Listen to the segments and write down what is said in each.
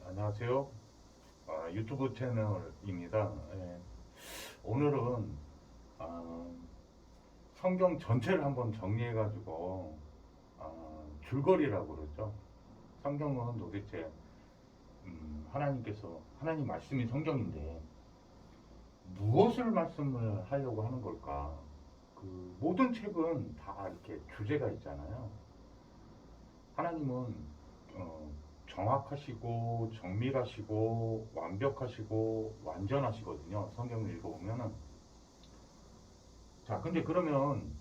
안녕하세요. 유튜브 채널입니다. 예, 오늘은 아, 성경 전체를 한번 정리해가지고 줄거리라고 그러죠. 성경은 도대체 하나님 말씀이 성경인데 무엇을 말씀을 하려고 하는 걸까? 그 모든 책은 다 이렇게 주제가 있잖아요. 하나님은 어, 정확하시고 정밀하시고 완벽하시고 완전하시거든요. 성경을 읽어보면은. 자, 근데 그러면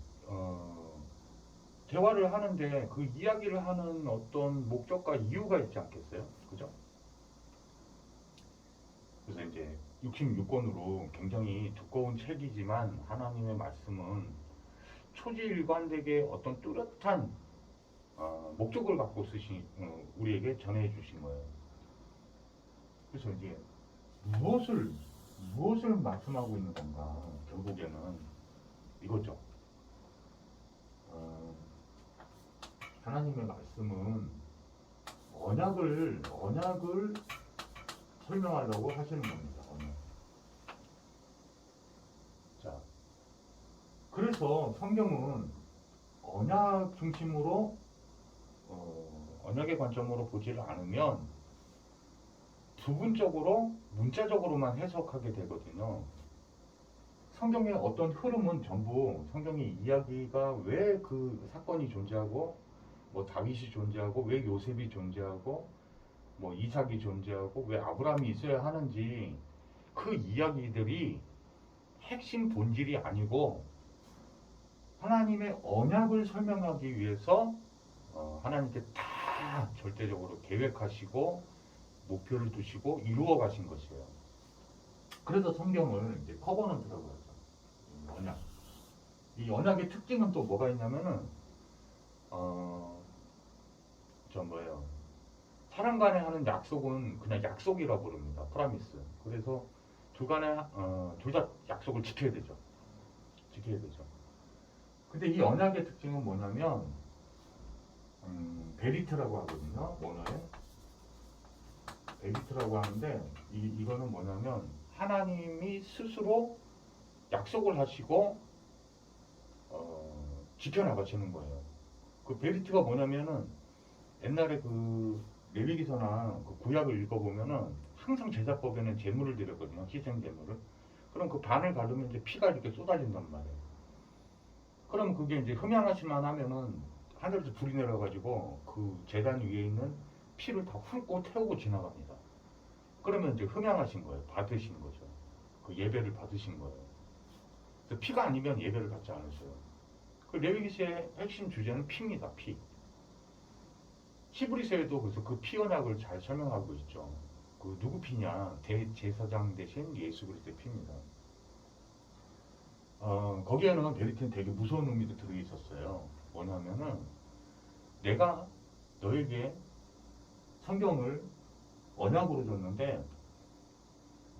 대화를 하는데 그 이야기를 하는 어떤 목적과 이유가 있지 않겠어요? 그죠? 그래서 이제 66권으로 굉장히 두꺼운 책이지만 하나님의 말씀은 초지일관되게 어떤 뚜렷한 목적을 갖고 우리에게 전해 주신 거예요. 그래서 이제 무엇을 무엇을 말씀하고 있는 건가? 결국에는 이거죠. 어, 하나님의 말씀은 언약을 설명하려고 하시는 겁니다. 언약. 자, 그래서 성경은 언약 중심으로 언약의 관점으로 보지를 않으면 부분적으로 문자적으로만 해석하게 되거든요. 성경의 어떤 흐름은 전부 성경의 이야기가 왜 그 사건이 존재하고 뭐 다윗이 존재하고 왜 요셉이 존재하고 뭐 이삭이 존재하고 왜 아브라함이 있어야 하는지 그 이야기들이 핵심 본질이 아니고 하나님의 언약을 설명하기 위해서 하나님께 다 절대적으로 계획하시고 목표를 두시고 이루어 가신 것이에요. 그래서 성경을 이제 커버넌트라고 하죠. 언약. 이 언약의 특징은 또 뭐가 있냐면은 저 뭐예요? 사람 간에 하는 약속은 그냥 약속이라고 부릅니다. 프라미스. 그래서 둘 다 약속을 지켜야 되죠. 지켜야 되죠. 근데 이 언약의 특징은 뭐냐면 베리트라고 하거든요. 원어에 베리트라고 하는데 이거는 뭐냐면 하나님이 스스로 약속을 하시고 지켜나가시는 거예요. 그 베리트가 뭐냐면은 옛날에 그 레위기서나 그 구약을 읽어보면은 항상 제사법에는 제물을 드렸거든요. 희생 제물을. 그럼 그 반을 가르면 이제 피가 이렇게 쏟아진단 말이에요. 그럼 그게 이제 흠양하시만 하면은 하늘에서 불이 내려가지고 그 제단 위에 있는 피를 다 훑고 태우고 지나갑니다. 그러면 이제 흠양하신 거예요. 받으신 거죠. 그 예배를 받으신 거예요. 그래서 피가 아니면 예배를 받지 않으셔요. 그 레위기서의 핵심 주제는 피입니다. 피. 히브리서에도 그래서 그 피 언약을 잘 설명하고 있죠. 그 누구 피냐? 대제사장 대신 예수 그리스도의 피입니다. 거기에는 베리트는 되게 무서운 의미도 들어 있었어요. 뭐냐면은 내가 너에게 성경을 언약으로 줬는데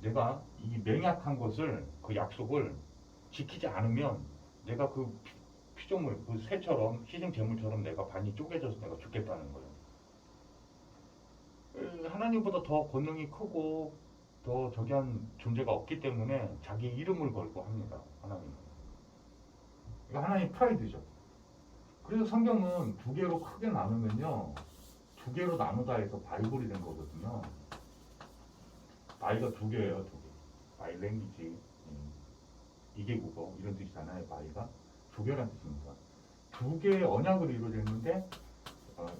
내가 이 맹약한 것을 그 약속을 지키지 않으면 내가 그 피조물 그 새처럼 희생 제물처럼 내가 반이 쪼개져서 내가 죽겠다는 거예요. 하나님보다 더 권능이 크고 더 저기한 존재가 없기 때문에 자기 이름을 걸고 합니다. 하나님은. 이거 하나님 프라이드죠. 그래서 성경은 두 개로 크게 나누면요. 두 개로 나누다 해서 바이블이 된 거거든요. 바이가 두 개예요. 두 개. 바이 랭귀지. 이게 국어 이런 뜻이잖아요. 바이가. 두 개란 뜻입니다. 두 개의 언약을 이루어졌는데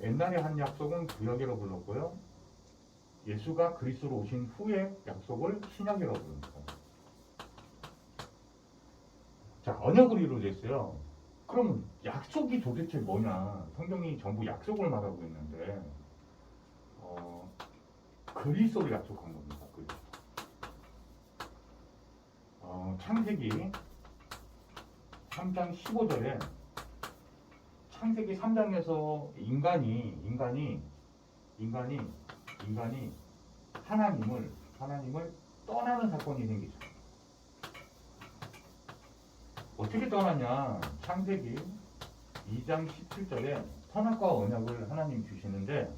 옛날에 한 약속은 구약이라고 불렀고요. 예수가 그리스도로 오신 후에 약속을 신약이라고 부릅니다. 자, 언약으로 이루어져 있어요. 그럼 약속이 도대체 뭐냐? 성경이 전부 약속을 말하고 있는데 그리스도를 약속한 겁니다. 그리스도. 창세기 3장 15절에 창세기 3장에서 인간이 하나님을 떠나는 사건이 생기죠. 어떻게 떠나냐? 창세기 2장 17절에 선악과 언약을 하나님 주시는데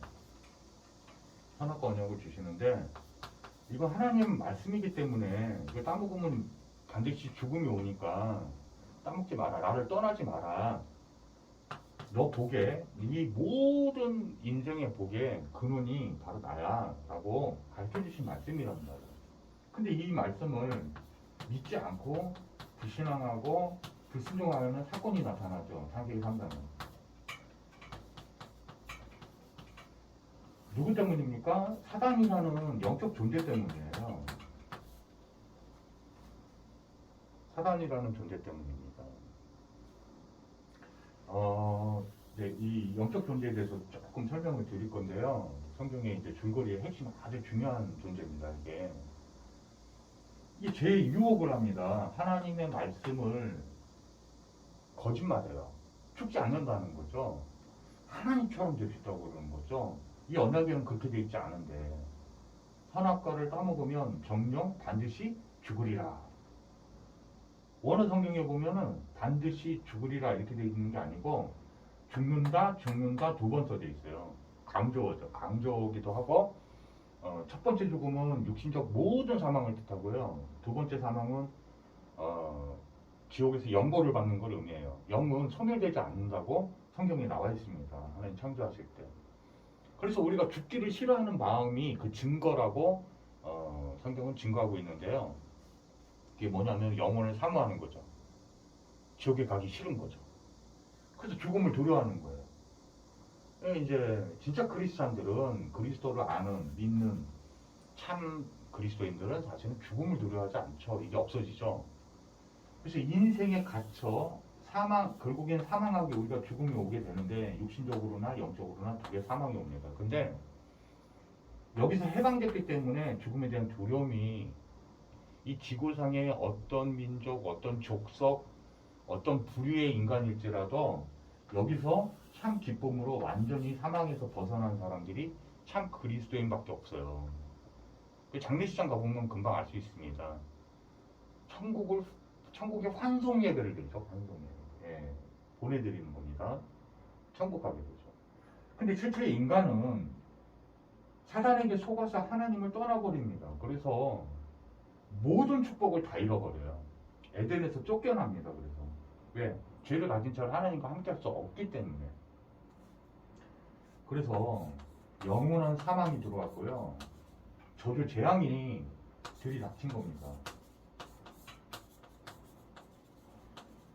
선악과 언약을 주시는데 이거 하나님 말씀이기 때문에 이거 따먹으면 반드시 죽음이 오니까 따먹지 마라. 나를 떠나지 마라. 너 복에 이 모든 인생의 복의 근원이 바로 나야 라고 가르쳐 주신 말씀이란 말이에요. 근데 이 말씀을 믿지 않고 불신앙하고 불순종하면 사건이 나타나죠. 창세기 3장은. 누구 때문입니까? 사단이라는 영적 존재 때문이에요. 사단이라는 존재 때문입니다. 이제 이 영적 존재에 대해서 조금 설명을 드릴 건데요. 성경의 이제 줄거리의 핵심 아주 중요한 존재입니다. 이게 제 유혹을 합니다. 하나님의 말씀을 거짓말해요. 죽지 않는다는 거죠. 하나님처럼 될 수 있다고 그러는 거죠. 이 언약에는 그렇게 되어 있지 않은데 선악과를 따먹으면 정령 반드시 죽으리라. 원어 성경에 보면은 반드시 죽으리라 이렇게 되어 있는 게 아니고 죽는다 두 번 써져 있어요. 강조어죠. 강조기도 하고 첫 번째 죽음은 육신적 모든 사망을 뜻하고요. 두 번째 사망은 지옥에서 영벌을 받는 걸 의미해요. 영은 소멸되지 않는다고 성경에 나와 있습니다. 하나님 창조하실 때. 그래서 우리가 죽기를 싫어하는 마음이 그 증거라고 성경은 증거하고 있는데요. 그게 뭐냐면 영혼을 사모하는 거죠. 지옥에 가기 싫은 거죠. 그래서 죽음을 두려워하는 거예요. 이제 진짜 크리스찬들은 그리스도를 아는 믿는 참 그리스도인들은 사실은 죽음을 두려워하지 않죠. 이게 없어지죠. 그래서 인생에 갇혀 결국엔 사망하게 우리가 죽음이 오게 되는데 육신적으로나 영적으로나 두 개 사망이 옵니다. 근데 여기서 해방됐기 때문에 죽음에 대한 두려움이 이 지구상의 어떤 민족, 어떤 족속, 어떤 부류의 인간일지라도 여기서 참 기쁨으로 완전히 사망에서 벗어난 사람들이 참 그리스도인밖에 없어요. 장례식장 가보면 금방 알 수 있습니다. 천국의 환송 예배를 드리죠. 환송 예배. 예, 보내드리는 겁니다. 천국 가게 되죠. 근데 실제 인간은 사단에게 속아서 하나님을 떠나버립니다. 그래서 모든 축복을 다 잃어버려요. 에덴에서 쫓겨납니다. 그래서 왜? 죄를 가진 채로 하나님과 함께 할 수 없기 때문에. 그래서 영원한 사망이 들어왔고요. 저주 재앙이 들이닥친 겁니다.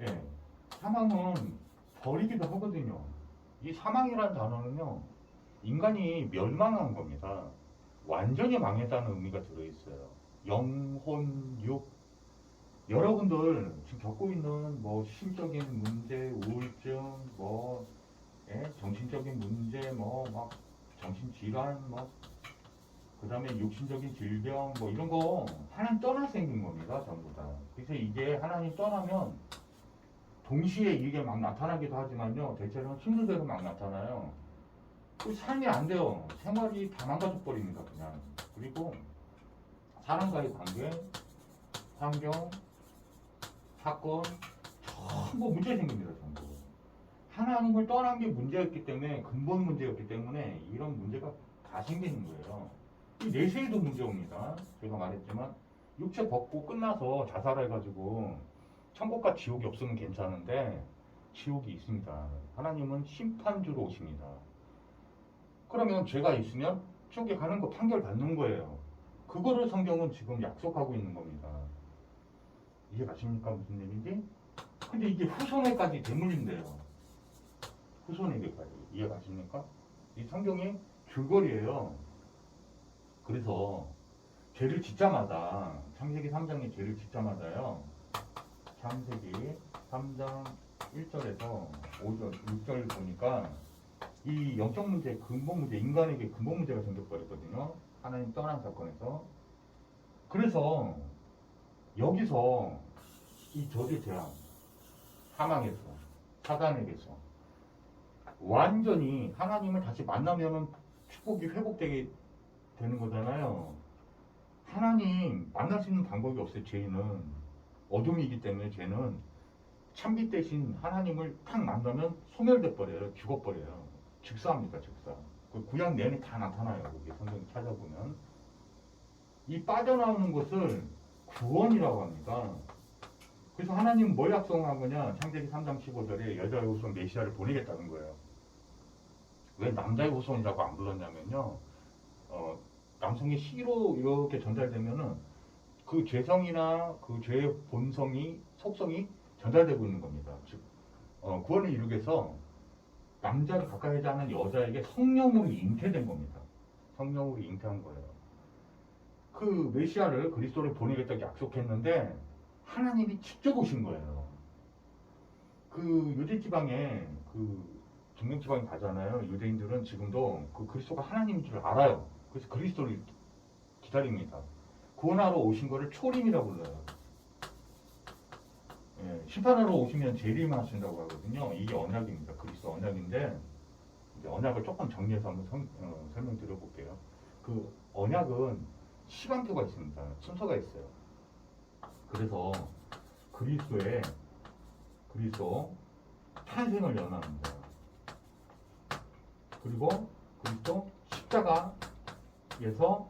예, 사망은 버리기도 하거든요. 이 사망이라는 단어는요, 인간이 멸망한 겁니다. 완전히 망했다는 의미가 들어있어요. 영혼, 육. 여러분들 지금 겪고 있는 뭐 심적인 문제, 우울증, 정신적인 문제, 막 정신질환, 그 다음에 육신적인 질병, 이런 거 하나님 떠나 생긴 겁니다. 전부 다. 그래서 이게 하나님 떠나면 동시에 이게 막 나타나기도 하지만요, 대체로는 순서대로 막 나타나요. 그 삶이 안 돼요. 생활이 다 망가져 버립니다. 그냥. 그리고 사람과의 관계, 환경, 사건, 전부 문제 생깁니다. 전부. 하나님을 떠난 게 문제였기 때문에, 근본 문제였기 때문에 이런 문제가 다 생기는 거예요. 이 내세에도 문제 옵니다. 제가 말했지만 육체 벗고 끝나서 자살해가지고 천국과 지옥이 없으면 괜찮은데 지옥이 있습니다. 하나님은 심판주로 오십니다. 그러면 죄가 있으면 지옥에 가는 거 판결 받는 거예요. 그거를 성경은 지금 약속하고 있는 겁니다. 이해 가십니까? 무슨 얘기인지? 근데 이게 후손에까지 대물림돼요. 후손에게까지. 이해 가십니까? 이 성경의 줄거리예요. 그래서 죄를 짓자마자, 창세기 3장의 죄를 짓자마자요, 창세기 3장 1절에서 5절, 6절 보니까 이 영적 문제, 근본 문제, 인간에게 근본 문제가 생겨버렸거든요. 하나님 떠난 사건에서. 그래서 여기서 이 저주 재앙, 사망에서, 사단에게서 완전히 하나님을 다시 만나면은 축복이 회복되게 되는 거잖아요. 하나님 만날 수 있는 방법이 없어요. 죄인은 어둠이기 때문에 죄는 참빛 대신 하나님을 탁 만나면 소멸돼 버려요. 죽어버려요. 즉사합니다. 즉사. 그 구약 내내 다 나타나요. 거기 성경 찾아보면 이 빠져나오는 것을 구원이라고 합니다. 그래서 하나님은 뭘 약속한 거냐? 창세기 3장 15절에 여자의 후손 메시아를 보내겠다는 거예요. 왜 남자의 후손이라고 안 불렀냐면요. 남성의 씨로 이렇게 전달되면은 그 죄성이나 그 죄의 본성이 속성이 전달되고 있는 겁니다. 즉 구원을 이루기 위해서 남자를 가까이 하지 않은 여자에게 성령으로 잉태된 겁니다. 성령으로 잉태한 거예요. 그 메시아를 그리스도를 보내겠다고 약속했는데 하나님이 직접 오신 거예요. 그 유대 지방에 그 중동 지방에 가잖아요. 유대인들은 지금도 그 그리스도가 하나님인 줄 알아요. 그래서 그리스도를 기다립니다. 구원하러 오신 거를 초림이라고 불러요. 예, 심판하러 오시면 재림하신다고 하거든요. 이게 언약입니다. 그리스도 언약인데 이제 언약을 조금 정리해서 한번 설명드려볼게요. 그 언약은 시간표가 있습니다. 순서가 있어요. 그래서 그리스도 탄생을 연합니다. 그리고 그리스도 십자가에서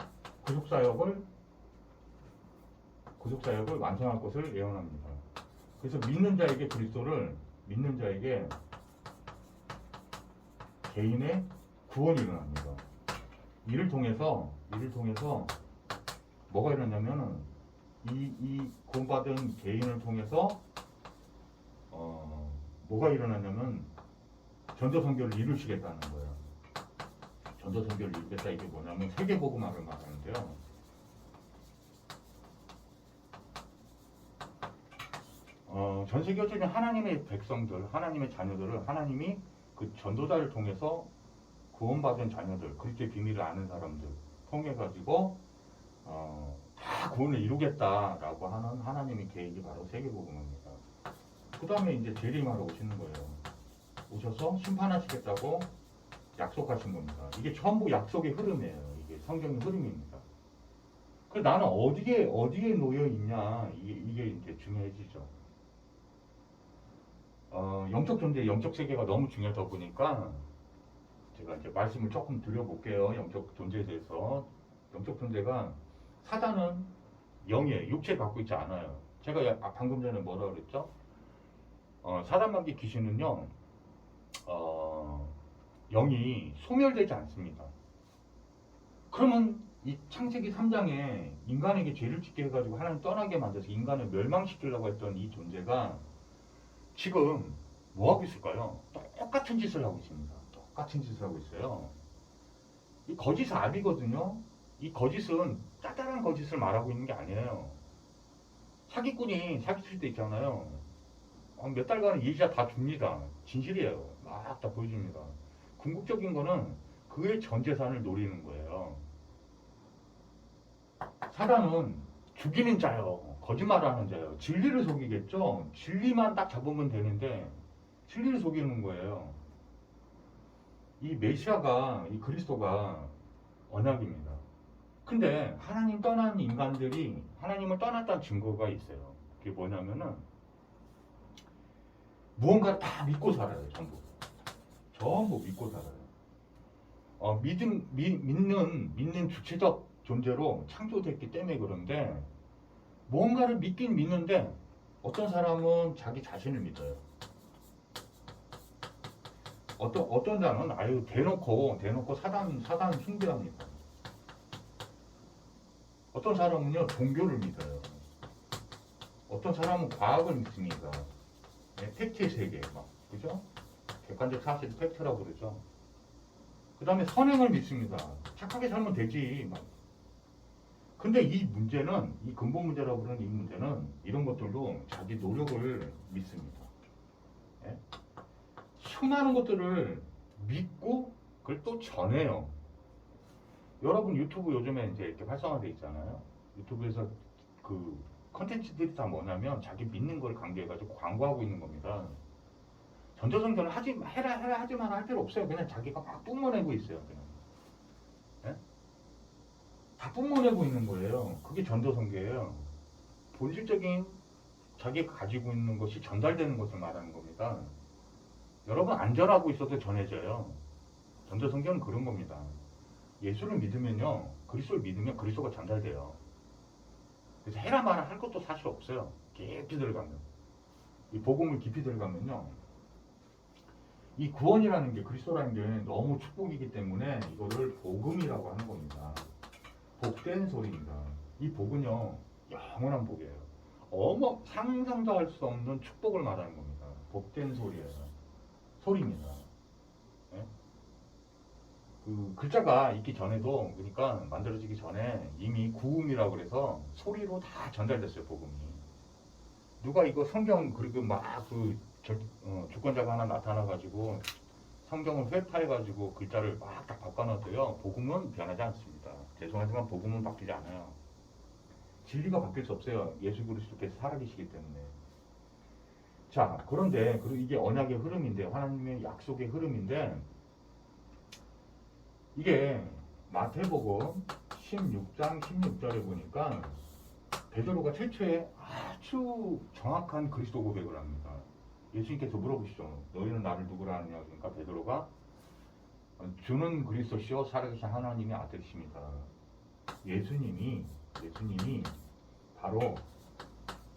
구속사역을 완성할 것을 예언합니다. 그래서 믿는 자에게 개인의 구원이 일어납니다. 이를 통해서 뭐가 일어나냐면은 이 구원받은 개인을 통해서 뭐가 일어나냐면 전도선교를 이루시겠다는 거예요. 전도선교를 이루겠다 이게 뭐냐면 세계복음화를 말하는데요. 전 세계적인 하나님의 백성들, 하나님의 자녀들을 하나님이 그 전도자를 통해서 구원받은 자녀들, 그리스도의 비밀을 아는 사람들 통해 가지고 다 구원을 이루겠다라고 하는 하나님의 계획이 바로 세계복음입니다. 그 다음에 이제 재림하러 오시는 거예요. 오셔서 심판하시겠다고 약속하신 겁니다. 이게 전부 약속의 흐름이에요. 이게 성경의 흐름입니다. 그래서 나는 어디에 놓여 있냐 이게 이제 중요해지죠. 영적 존재, 영적 세계가 너무 중요하다 보니까 제가 이제 말씀을 조금 드려볼게요. 영적 존재에 대해서. 영적 존재가 사단은 영이에요. 육체 갖고 있지 않아요. 제가 방금 전에 뭐라 그랬죠? 사단마귀 귀신은요, 영이 소멸되지 않습니다. 그러면 이 창세기 3장에 인간에게 죄를 짓게 해가지고 하나님 떠나게 만들어서 인간을 멸망시키려고 했던 이 존재가 지금 뭐 하고 있을까요? 똑같은 짓을 하고 있습니다. 똑같은 짓을 하고 있어요. 이 거짓은 압이거든요. 이 거짓은 짜잘한 거짓을 말하고 있는 게 아니에요. 사기꾼이 사기칠 때 있잖아요. 몇 달간 예시가 다 줍니다. 진실이에요. 막 다 보여줍니다. 궁극적인 거는 그의 전 재산을 노리는 거예요. 사단은 죽이는 자요. 거짓말하는 자요. 진리를 속이겠죠. 진리만 딱 잡으면 되는데 진리를 속이는 거예요. 이 메시아가, 이 그리스도가 언약입니다. 근데 하나님 떠난 인간들이 하나님을 떠났다는 증거가 있어요. 그게 뭐냐면은 무언가를 다 믿고 살아요. 전부 믿고 살아요. 믿는 주체적 존재로 창조됐기 때문에 그런데 무언가를 믿긴 믿는데 어떤 사람은 자기 자신을 믿어요. 어떤 자는 아유 대놓고 사단 숭배합니다. 어떤 사람은요 종교를 믿어요. 어떤 사람은 과학을 믿습니다. 네, 팩트의 세계 막 그죠? 객관적 사실 팩트라고 그러죠. 그 다음에 선행을 믿습니다. 착하게 살면 되지. 막. 근데 이 문제는 이 근본 문제라고 부르는 이 문제는 이런 것들도 자기 노력을 믿습니다. 네? 수많은 것들을 믿고 그걸 또 전해요. 여러분 유튜브 요즘에 이제 이렇게 활성화돼 있잖아요. 유튜브에서 그 컨텐츠들이 다 뭐냐면 자기 믿는 걸 강조해가지고 광고하고 있는 겁니다. 전도선교는 하지만 할 필요 없어요. 그냥 자기가 막 뿜어내고 있어요. 그냥. 네? 다 뿜어내고 있는 거예요. 그게 전도선교예요. 본질적인 자기가 가지고 있는 것이 전달되는 것을 말하는 겁니다. 여러분 안전하고 있어도 전해져요. 전도 성경은 그런 겁니다. 예수를 믿으면요, 그리스도를 믿으면 그리스도가 전달돼요. 그래서 해라 마라 할 것도 사실 없어요. 깊이 들어가면, 이 복음을 깊이 들어가면요, 이 구원이라는 게, 그리스도라는 게 너무 축복이기 때문에 이거를 복음이라고 하는 겁니다. 복된 소리입니다. 이 복은요, 영원한 복이에요. 상상도 할 수 없는 축복을 말하는 겁니다. 복된 소리예요. 소리입니다. 네? 그 글자가 있기 전에도, 그러니까 만들어지기 전에 이미 구음이라고 그래서 소리로 다 전달됐어요, 복음이. 누가 이거 성경, 그리고 막 주권자가 하나 나타나가지고 성경을 회파해가지고 글자를 막 딱 바꿔놔도요, 복음은 변하지 않습니다. 죄송하지만 복음은 바뀌지 않아요. 진리가 바뀔 수 없어요. 예수 그리스도께서 살아계시기 때문에. 자, 그런데 그리고 이게 언약의 흐름인데, 하나님의 약속의 흐름인데, 이게 마태복음 16장 16절에 보니까 베드로가 최초에 아주 정확한 그리스도 고백을 합니다. 예수님께서 물어보시죠. 너희는 나를 누구라 하느냐. 그러니까 베드로가 주는 그리스도시요 살아계신 하나님의 아들이십니다. 예수님이 바로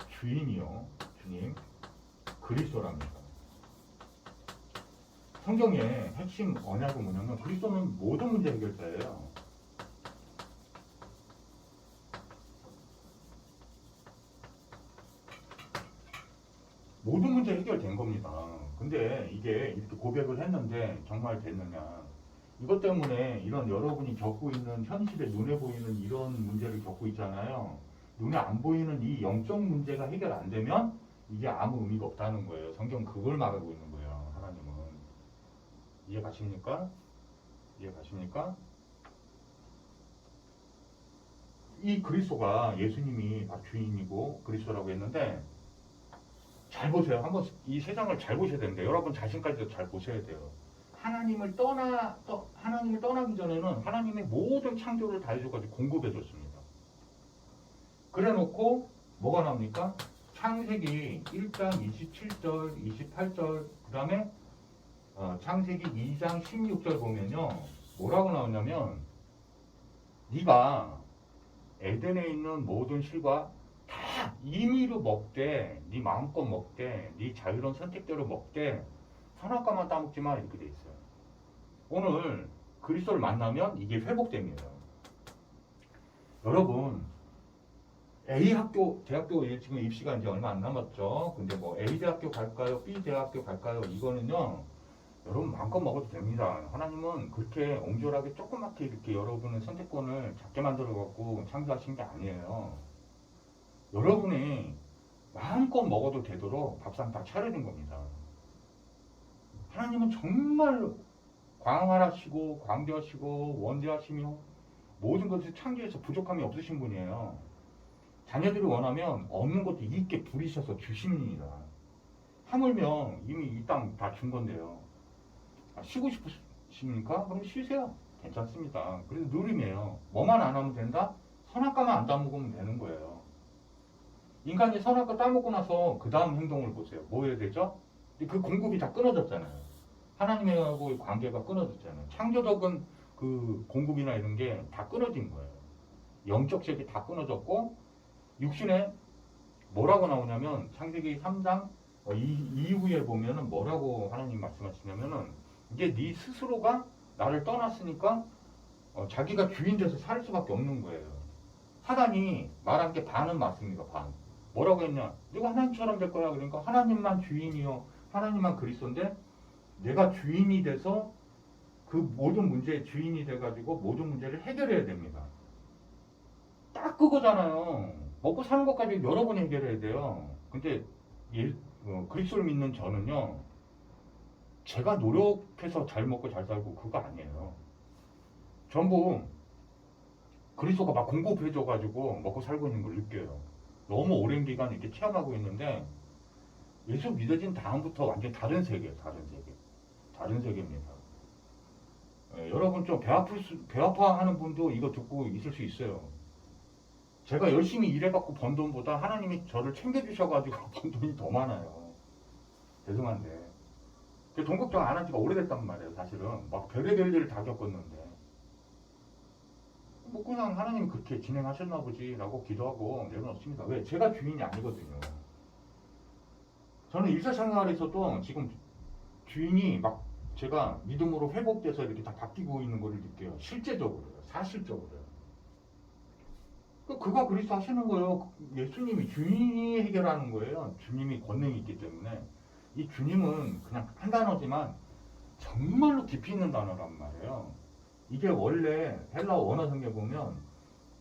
주인이요, 주님, 그리스도랍니다. 성경의 핵심 언약은 뭐냐면, 그리스도는 모든 문제 해결자예요. 모든 문제 해결된 겁니다. 근데 이게 이렇게 고백을 했는데 정말 됐느냐. 이것 때문에 이런 여러분이 겪고 있는 현실에 눈에 보이는 이런 문제를 겪고 있잖아요. 눈에 안 보이는 이 영적 문제가 해결 안 되면 이게 아무 의미가 없다는 거예요. 성경 그걸 말하고 있는 거예요. 하나님은. 이해 가십니까? 이해 가십니까? 이 그리스도가, 예수님이 주인이고 그리스도라고 했는데, 잘 보세요. 한번 이 세상을 잘 보셔야 되는데, 여러분 자신까지도 잘 보셔야 돼요. 하나님을 떠나기 전에는 하나님의 모든 창조를 다 해줘가지고 공급해 줬습니다. 그래 놓고 뭐가 나옵니까? 창세기 1장 27절, 28절, 그 다음에 창세기 2장 16절 보면요, 뭐라고 나오냐면, 네가 에덴에 있는 모든 실과 다 임의로 먹되, 네 마음껏 먹되, 네 자유로운 선택대로 먹되, 선악과만 따먹지 마, 이렇게 돼 있어요. 오늘 그리스도를 만나면 이게 회복됩니다. 여러분, 대학교 지금 입시가 이제 얼마 안 남았죠. 근데 뭐 A 대학교 갈까요? B 대학교 갈까요? 이거는요, 여러분 마음껏 먹어도 됩니다. 하나님은 그렇게 옹졸하게 조그맣게 이렇게 여러분의 선택권을 작게 만들어 갖고 창조하신 게 아니에요. 여러분이 마음껏 먹어도 되도록 밥상 다 차려진 겁니다. 하나님은 정말 광활하시고 광대하시고 원대하시며 모든 것을 창조해서 부족함이 없으신 분이에요. 자녀들이 원하면 없는 것도 있게 부리셔서 주십니다. 하물며 이미 이 땅 다 준 건데요. 쉬고 싶으십니까? 그럼 쉬세요. 괜찮습니다. 그래서 누림이에요. 뭐만 안 하면 된다? 선악과만 안 따먹으면 되는 거예요. 인간이 선악과 따먹고 나서 그 다음 행동을 보세요. 뭐 해야 되죠? 그 공급이 다 끊어졌잖아요. 하나님하고의 관계가 끊어졌잖아요. 창조적인 그 공급이나 이런 게 다 끊어진 거예요. 영적 색이 다 끊어졌고, 육신에 뭐라고 나오냐면, 창세기 3장 이후에 보면은 뭐라고 하나님 말씀하시냐면은, 이제 네 스스로가 나를 떠났으니까 자기가 주인 돼서 살 수밖에 없는 거예요. 사단이 말한 게 반은 맞습니다. 반. 뭐라고 했냐? 네가 하나님처럼 될 거야. 그러니까 하나님만 주인이요, 하나님만 그리스도인데, 내가 주인이 돼서 그 모든 문제의 주인이 돼가지고 모든 문제를 해결해야 됩니다. 딱 그거잖아요. 먹고 사는 것까지 여러분이 해결해야 돼요. 근데 그리스도를 믿는 저는요, 제가 노력해서 잘 먹고 잘 살고 그거 아니에요. 전부 그리스도가 막 공급해줘가지고 먹고 살고 있는 걸 느껴요. 너무 오랜 기간 이렇게 체험하고 있는데, 예수 믿어진 다음부터 완전 다른 세계, 다른 세계입니다. 여러분 좀 배 아파하는 분도 이거 듣고 있을 수 있어요. 제가 열심히 일해갖고 번 돈보다 하나님이 저를 챙겨주셔가지고 번 돈이 더 많아요. 죄송한데 동국정 안 한 지가 오래됐단 말이에요. 사실은 막 별의별 일을 다 겪었는데 뭐 그냥 하나님이 그렇게 진행하셨나 보지라고 기도하고 내려놓습니다. 왜? 제가 주인이 아니거든요. 저는 일사생활에서도 지금 주인이 막 제가 믿음으로 회복돼서 이렇게 다 바뀌고 있는 거를 느껴요. 실제적으로요. 사실적으로요. 그가 그리스도 하시는 거예요. 예수님이 주인이 해결하는 거예요. 주님이 권능이 있기 때문에. 이 주님은 그냥 한 단어지만 정말로 깊이 있는 단어란 말이에요. 이게 원래 헬라어 원어 성경에 보면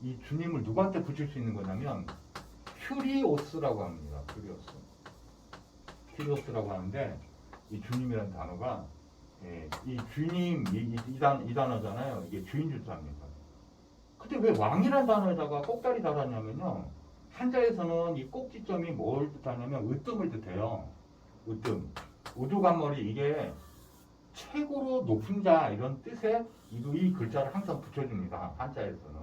이 주님을 누구한테 붙일 수 있는 거냐면 큐리오스라고 합니다. 큐리오스라고 하는데 이 주님이라는 단어가 이 주님 이 단어잖아요. 이게 주인 주사입니다. 근데 왜 왕이라는 단어에다가 꼭다리 달았냐면요. 한자에서는 이 꼭지점이 뭘 뜻하냐면 으뜸을 뜻해요. 으뜸. 우두관머리 이게 최고로 높은 자 이런 뜻의 이 글자를 항상 붙여줍니다. 한자에서는.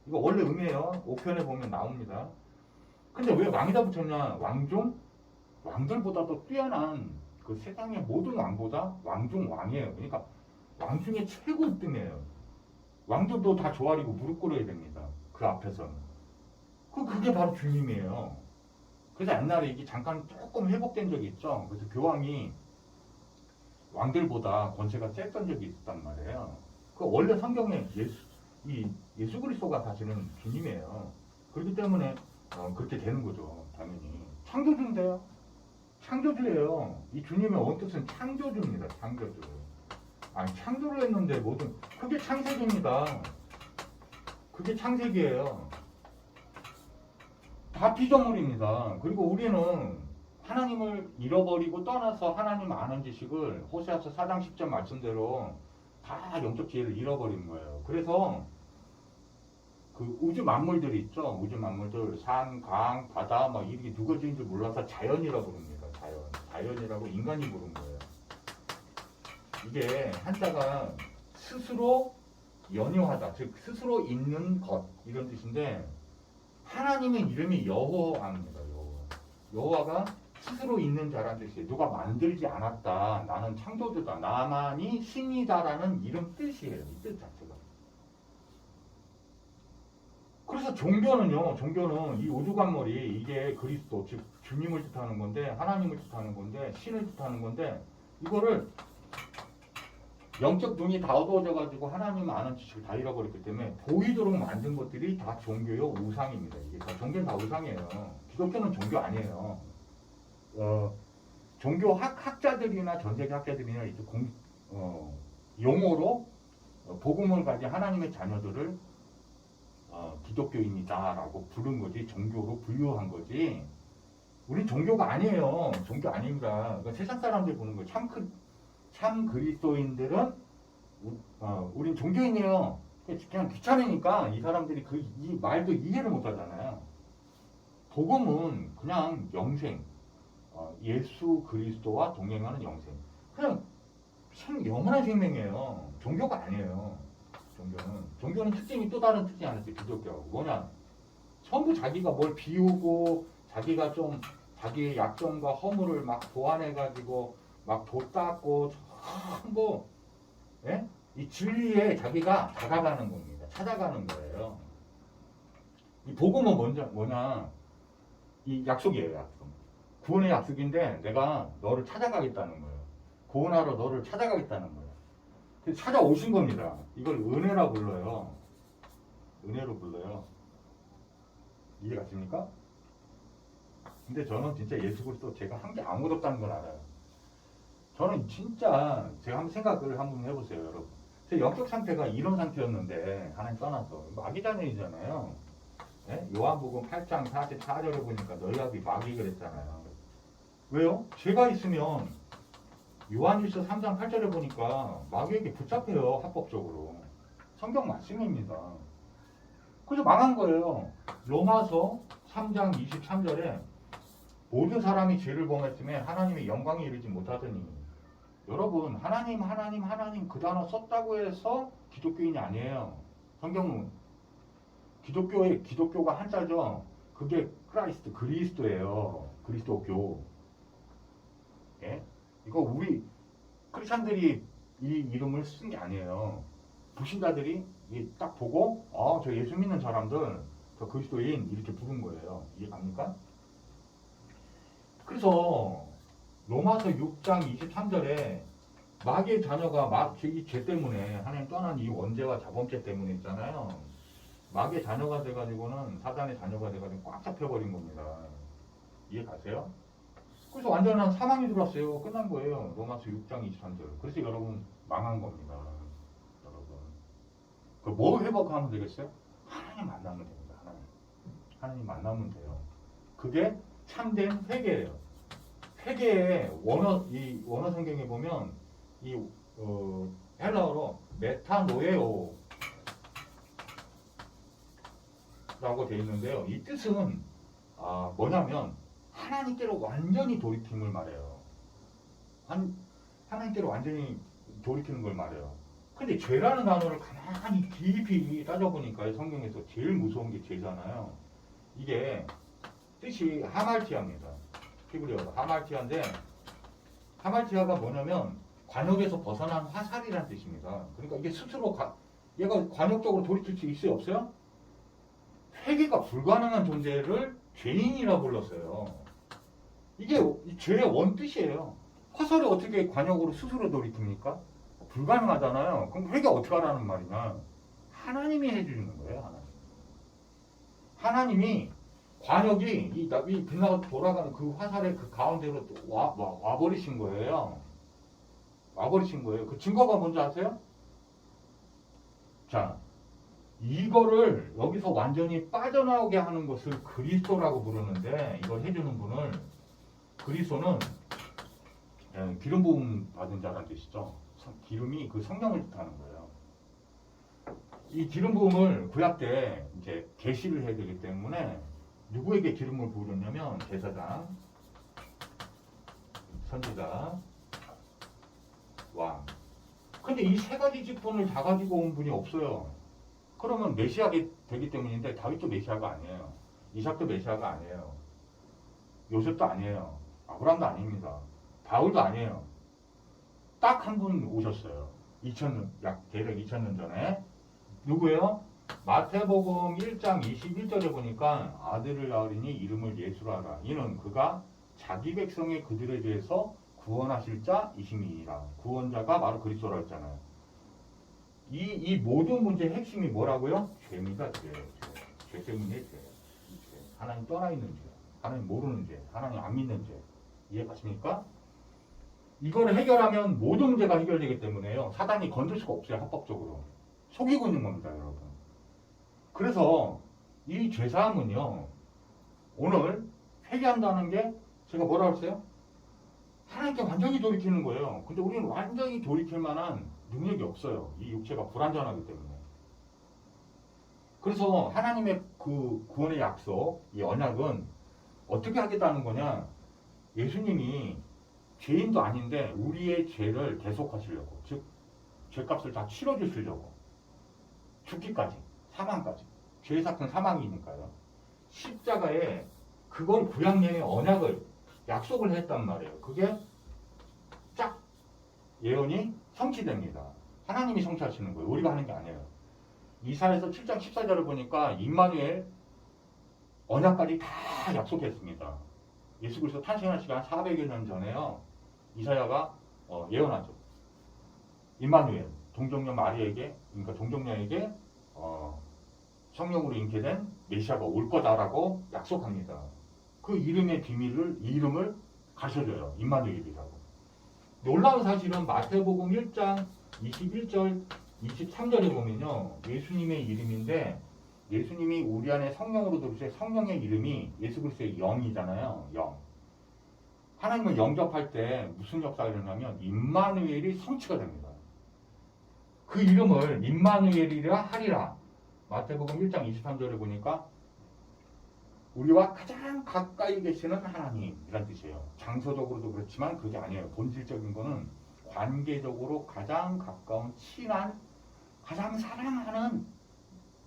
이거 원래 의미예요. 5편에 보면 나옵니다. 근데 왜 왕이다 붙였냐? 왕중? 왕들보다도 뛰어난 그 세상의 모든 왕보다 왕중 왕이에요. 그러니까 왕중의 최고 으뜸이에요. 왕들도 다 조아리고 무릎 꿇어야 됩니다. 그 앞에서는. 그게 바로 주님이에요. 그래서 옛날에 이게 잠깐 조금 회복된 적이 있죠. 그래서 교황이 왕들보다 권세가 셌던 적이 있었단 말이에요. 그 원래 성경에 예수 그리스도가 사실은 주님이에요. 그렇기 때문에 그렇게 되는 거죠. 당연히. 창조주인데요. 창조주예요. 이 주님의 원뜻은 창조주입니다. 창조주. 아니 창조를 했는데 모든 그게 창세기입니다. 그게 창세기예요. 다 피조물입니다. 그리고 우리는 하나님을 잃어버리고 떠나서 하나님 아는 지식을 호세아서 4장 10절 말씀대로 다 영적 지혜를 잃어버린 거예요. 그래서 그 우주 만물들이 있죠. 우주 만물들 산, 강, 바다 막 이렇게 누가 지은 줄 몰라서 자연이라고 부릅니다. 자연이라고 인간이 부른 거예요. 이게 한자가 스스로 연효하다, 즉 스스로 있는 것 이런 뜻인데 하나님의 이름이 여호와입니다. 여호와가 스스로 있는 자라는 뜻이에요. 누가 만들지 않았다. 나는 창조주다. 나만이 신이다라는 이런 뜻이에요. 이 뜻 자체가. 그래서 종교는 이 우주관머리 이게 그리스도 즉 주님을 뜻하는 건데 하나님을 뜻하는 건데 신을 뜻하는 건데 이거를 영적 눈이 다 어두워져 가지고 하나님 아는 지식을 다 잃어버렸기 때문에 보이도록 만든 것들이 다 종교요 우상입니다. 이게 다 종교는 다 우상이에요. 기독교는 종교 아니에요. 종교 학자들이나 전 세계 학자들이나 이제 용어로 복음을 가진 하나님의 자녀들을 기독교인이다라고 부른 거지 종교로 분류한 거지. 우리 종교가 아니에요. 종교 아닙니다. 그러니까 세상 사람들 보는 거예요. 참 그리스도인들은 우린 종교인이에요. 그냥 귀찮으니까 이 사람들이 이 말도 이해를 못 하잖아요. 복음은 그냥 영생, 예수 그리스도와 동행하는 영생. 그냥 영원한 생명이에요. 종교가 아니에요. 종교는 특징이 또 다른 특징이 하나 있어요. 기독교하고 뭐냐? 전부 자기가 뭘 비우고 자기가 좀 자기의 약점과 허물을 막 보완해가지고 막 돋닦고 전부 이 진리에 자기가 다가가는 겁니다. 찾아가는 거예요. 이 복음은 뭐냐? 이 약속이에요. 약속. 구원의 약속인데 내가 너를 찾아가겠다는 거예요. 구원하러 너를 찾아가겠다는 거예요. 그래서 찾아오신 겁니다. 이걸 은혜라 불러요. 은혜로 불러요. 이해가십니까? 근데 저는 진짜 예수 그리스도 제가 한 게 아무것도 없다는 걸 알아요. 저는 진짜 제가 한번 생각을 한번 해보세요, 여러분. 제 영적 상태가 이런 상태였는데 하나님 떠나서 마귀자녀이잖아요. 네? 요한복음 8장 44절에 보니까 너희 아비 마귀 그랬잖아요. 왜요? 죄가 있으면 요한일서 3장 8절에 보니까 마귀에게 붙잡혀요. 합법적으로. 성경 말씀입니다. 그래서 망한 거예요. 로마서 3장 23절에 모든 사람이 죄를 범했음에 하나님의 영광에 이르지 못하더니 여러분 하나님 그 단어 썼다고 해서 기독교인이 아니에요. 성경은 기독교가 한자죠. 그게 그리스도예요. 그리스도교. 예? 이거 우리 크리스찬들이 이 이름을 쓴 게 아니에요. 불신자들이 딱 보고 저 예수 믿는 사람들, 저 그리스도인 이렇게 부른 거예요. 이해갑니까? 그래서 로마서 6장 23절에 마귀의 자녀가 이 죄 때문에 하나님 떠난 이 원죄와 자범죄 때문에 있잖아요. 마귀의 자녀가 돼가지고는 사단의 자녀가 돼가지고 꽉 잡혀버린 겁니다. 이해 가세요? 그래서 완전한 사망이 들어왔어요. 끝난 거예요. 로마서 6장 23절. 그래서 여러분 망한 겁니다. 여러분. 뭐 회복하면 되겠어요? 하나님 만나면 됩니다. 하나님 만나면 돼요. 그게 참된 회개예요. 회개의 이 원어 성경에 보면 이 헬라어로 메타노에오 라고 되어 있는데요. 이 뜻은 뭐냐면 하나님께로 완전히 돌이킴을 말해요. 하나님께로 완전히 돌이키는 걸 말해요. 근데 죄라는 단어를 가만히 깊이 따져보니까 성경에서 제일 무서운 게 죄잖아요. 이게 뜻이 하말티아입니다. 히브리어로 하말티아인데, 하말티아가 뭐냐면 관역에서 벗어난 화살이라는 뜻입니다. 그러니까 이게 스스로 얘가 관역적으로 돌이킬 수 있어요, 없어요? 회개가 불가능한 존재를 죄인이라 불렀어요. 이게 죄의 원뜻이에요. 화살이 어떻게 관역으로 스스로 돌이킵니까? 불가능하잖아요. 그럼 회개 어떻게 하라는 말이냐? 하나님이 해주는 거예요. 하나님이 관역이 이 빛나가 돌아가는 그 화살의 그 가운데로 와버리신 거예요. 와버리신 거예요. 그 증거가 뭔지 아세요? 자, 이거를 여기서 완전히 빠져나오게 하는 것을 그리스도라고 부르는데, 이걸 해주는 분을, 그리스도는 기름 부음 받은 자라는 뜻이죠. 기름이 그 성령을 뜻하는 거예요. 이 기름 부음을 구약 때 이제 계시를 해야 되기 때문에 누구에게 기름을 부으렸냐면 제사장, 선지자, 왕. 근데 이 세 가지 직분을 다 가지고 온 분이 없어요. 그러면 메시아가 되기 때문인데 다윗도 메시아가 아니에요. 이삭도 메시아가 아니에요. 요셉도 아니에요. 아브라함도 아닙니다. 바울도 아니에요. 딱 한 분 오셨어요. 2000년, 대략 2000년 전에. 누구예요? 마태복음 1장 21절에 보니까 아들을 낳으리니 이름을 예수라 하라. 이는 그가 자기 백성의 그들에 대해서 구원하실 자이심이니라. 구원자가 바로 그리스도라고 했잖아요. 이 모든 문제의 핵심이 뭐라고요? 죄입니다. 죄 때문에 죄. 하나님 떠나 있는 죄. 하나님 모르는 죄. 하나님 안 믿는 죄. 이해가십니까? 이걸 해결하면 모든 문제가 해결되기 때문에요. 사단이 건들 수가 없어요. 합법적으로. 속이고 있는 겁니다. 여러분. 그래서 이 죄사함은요. 오늘 회개한다는 게 제가 뭐라고 했어요? 하나님께 완전히 돌이키는 거예요. 근데 우리는 완전히 돌이킬 만한 능력이 없어요. 이 육체가 불완전하기 때문에. 그래서 하나님의 그 구원의 약속, 이 언약은 어떻게 하겠다는 거냐? 예수님이 죄인도 아닌데 우리의 죄를 대속하시려고, 즉 죄값을 다 치러주시려고, 죽기까지, 사망까지. 죄의 사건 사망이니까요. 십자가에 그걸 구약령의 언약을 약속을 했단 말이에요. 그게 쫙 예언이 성취됩니다. 하나님이 성취하시는 거예요. 우리가 하는 게 아니에요. 이사야서 7장 14절을 보니까 임마누엘 언약까지 다 약속했습니다. 예수 그리스도 탄생할 시간 400여 년 전에요. 이사야가 예언하죠. 임마누엘, 동정녀 마리에게, 그러니까 동정녀에게 성령으로 잉태된 메시아가 올 거다라고 약속합니다. 그 이름의 이름을 가르쳐줘요. 임마누엘이라고. 놀라운 사실은 마태복음 1장 21절, 23절에 보면요. 예수님의 이름인데 예수님이 우리 안에 성령으로 들으신 성령의 이름이 예수 그리스도의 영이잖아요. 영. 하나님을 영접할 때 무슨 역사가 일어나면 임마누엘이 성취가 됩니다. 그 이름을 임마누엘이라 하리라. 마태복음 1장 23절에 보니까 우리와 가장 가까이 계시는 하나님이란 뜻이에요. 장소적으로도 그렇지만 그게 아니에요. 본질적인 거는 관계적으로 가장 가까운 친한, 가장 사랑하는,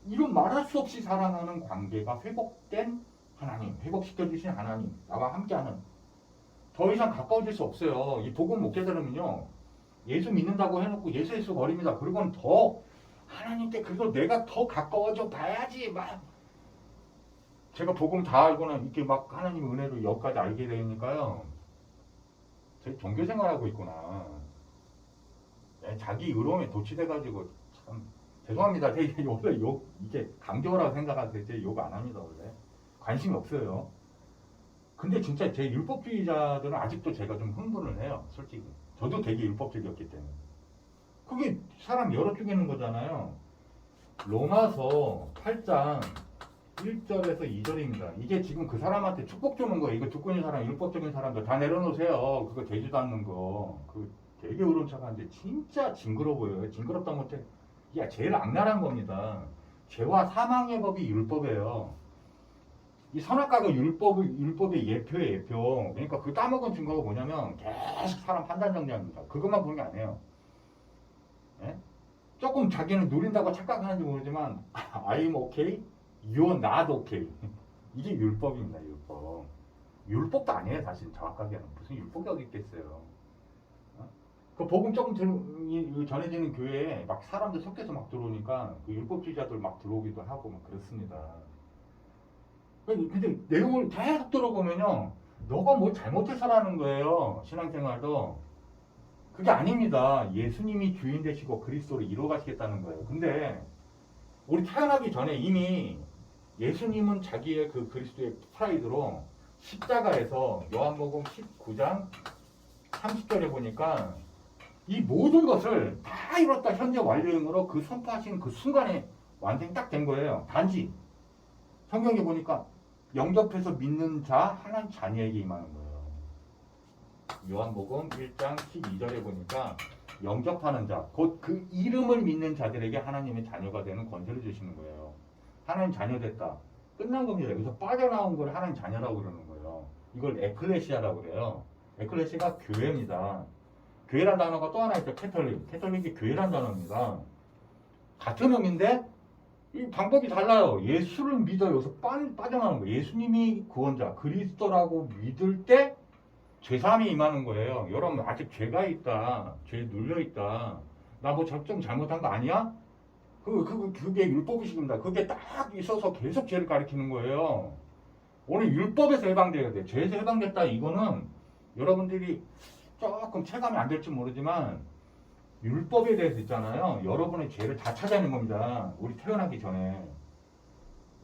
이런 말할 수 없이 사랑하는 관계가 회복된 하나님, 회복시켜주신 하나님, 나와 함께하는. 더 이상 가까워질 수 없어요. 이 복음 못 깨달으면요, 예수 믿는다고 해놓고 예수 거립니다. 그리고는 더 하나님께 그래도 내가 더 가까워져 봐야지 막 제가 복음 다 알고는 이렇게 막 하나님 은혜로 여기까지 알게 되니까요. 제 종교 생활하고 있구나. 자기 의로움에 도취돼가지고 참 죄송합니다. 되게 원래 욕 이게 강조라고 생각하세요. 제 욕 안 합니다 원래. 관심이 없어요. 근데 진짜 제 율법주의자들은 아직도 제가 좀 흥분을 해요. 솔직히. 저도 되게 율법적이었기 때문에. 그게 사람 열어 죽이는 거잖아요. 로마서 8장 1절에서 2절입니다. 이게 지금 그 사람한테 축복 주는 거예요. 이거 듣고 있는 사람, 율법적인 사람들 다 내려놓으세요. 그거 되지도 않는 거. 그 되게 의로운 척하는데 진짜 징그러워 보여요. 징그럽다 못해. 야, 제일 악랄한 겁니다. 죄와 사망의 법이 율법이에요. 이 선악과가 율법의 예표예요, 예표. 그러니까 그 따먹은 증거가 뭐냐면 계속 사람 판단 정리합니다. 그것만 보는 게 아니에요. 예? 조금 자기는 누린다고 착각하는지 모르지만 I'm okay, you're not okay. 이게 율법입니다, 율법. 율법도 아니에요, 사실 정확하게는. 무슨 율법이 어디 있겠어요. 어? 그 복음 조금 전해지는 교회에 막 사람들 섞여서 막 들어오니까 그 율법주의자들 막 들어오기도 하고 막 그렇습니다. 근데 내용을 계속 들어보면요, 너가 뭐 잘못해서라는 거예요, 신앙생활도. 그게 아닙니다. 예수님이 주인 되시고 그리스도를 이루어 가시겠다는 거예요. 근데 우리 태어나기 전에 이미 예수님은 자기의 그 그리스도의 프라이드로 십자가에서 요한복음 19장 30절에 보니까 이 모든 것을 다 이뤘다 현재 완료형으로 그 선포하시는 그 순간에 완성이 딱 된 거예요. 단지 성경에 보니까 영접해서 믿는 자 하나님 자녀에게 임하는 거예요. 요한복음 1장 12절에 보니까 영접하는 자, 곧 그 이름을 믿는 자들에게 하나님의 자녀가 되는 권세를 주시는 거예요. 하나님 자녀 됐다. 끝난 겁니다. 여기서 빠져나온 걸 하나님 자녀라고 그러는 거예요. 이걸 에클레시아라고 그래요. 에클레시아가 교회입니다. 교회란 단어가 또 하나 있죠. 캐톨릭. 캐톨릭이 교회란 단어입니다. 같은 의미인데 이 방법이 달라요. 예수를 믿어 여기서 빠져나오는 거예요. 예수님이 구원자, 그리스도라고 믿을 때 죄사함이 임하는 거예요. 여러분 아직 죄가 있다. 죄 눌려 있다. 나 뭐 좀 잘못한 거 아니야? 그게 율법의식입니다. 그게 딱 있어서 계속 죄를 가리키는 거예요. 오늘 율법에서 해방돼야 돼. 죄에서 해방됐다. 이거는 여러분들이 조금 체감이 안 될지 모르지만 율법에 대해서 있잖아요. 여러분의 죄를 다 찾아낸 겁니다. 우리 태어나기 전에.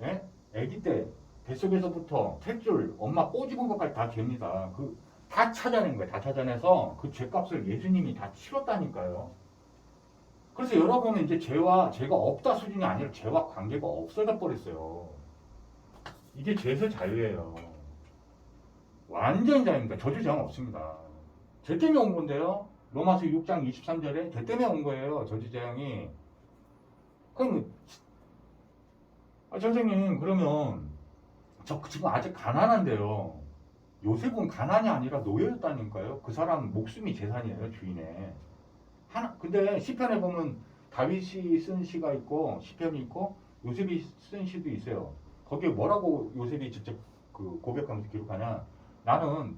예? 아기 때 뱃속에서부터 탯줄 엄마 꼬집은 것까지 다 죄입니다. 다 찾아낸 거예요. 다 찾아내서 그 죄값을 예수님이 다 치렀다니까요. 그래서 여러분은 이제 죄가 없다 수준이 아니라 죄와 관계가 없어져 버렸어요. 이게 죄에서 자유예요. 완전 자유입니다. 저주 제한 없습니다. 죄 때문에 온 건데요. 로마서 6장 23절에 죄 때문에 온 거예요. 저주 재앙이. 그럼 선생님 그러면 저 지금 아직 가난한데요. 요셉은 가난이 아니라 노예였다니까요. 그 사람 목숨이 재산이에요, 주인의. 근데 시편에 보면 다윗이 쓴 시가 있고 시편이 있고 요셉이 쓴 시도 있어요. 거기에 뭐라고 요셉이 직접 그 고백하면서 기록하냐? 나는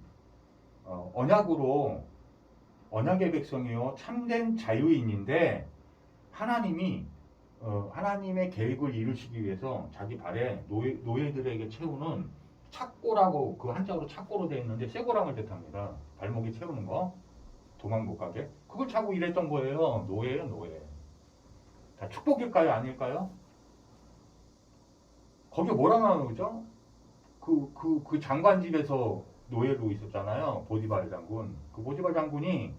언약의 백성이요 참된 자유인인데 하나님이 하나님의 계획을 이루시기 위해서 자기 발에 노예들에게 채우는 착고라고 그 한자로 착고로 되어 있는데 쇠고랑을 뜻합니다. 발목에 채우는 거 도망 못 가게 그걸 차고 일했던 거예요. 노예예요, 노예. 다 축복일까요, 아닐까요? 거기에 뭐라 나오는 거죠? 그 장관 집에서 노예로 있었잖아요. 보디발 장군. 그 보디발 장군이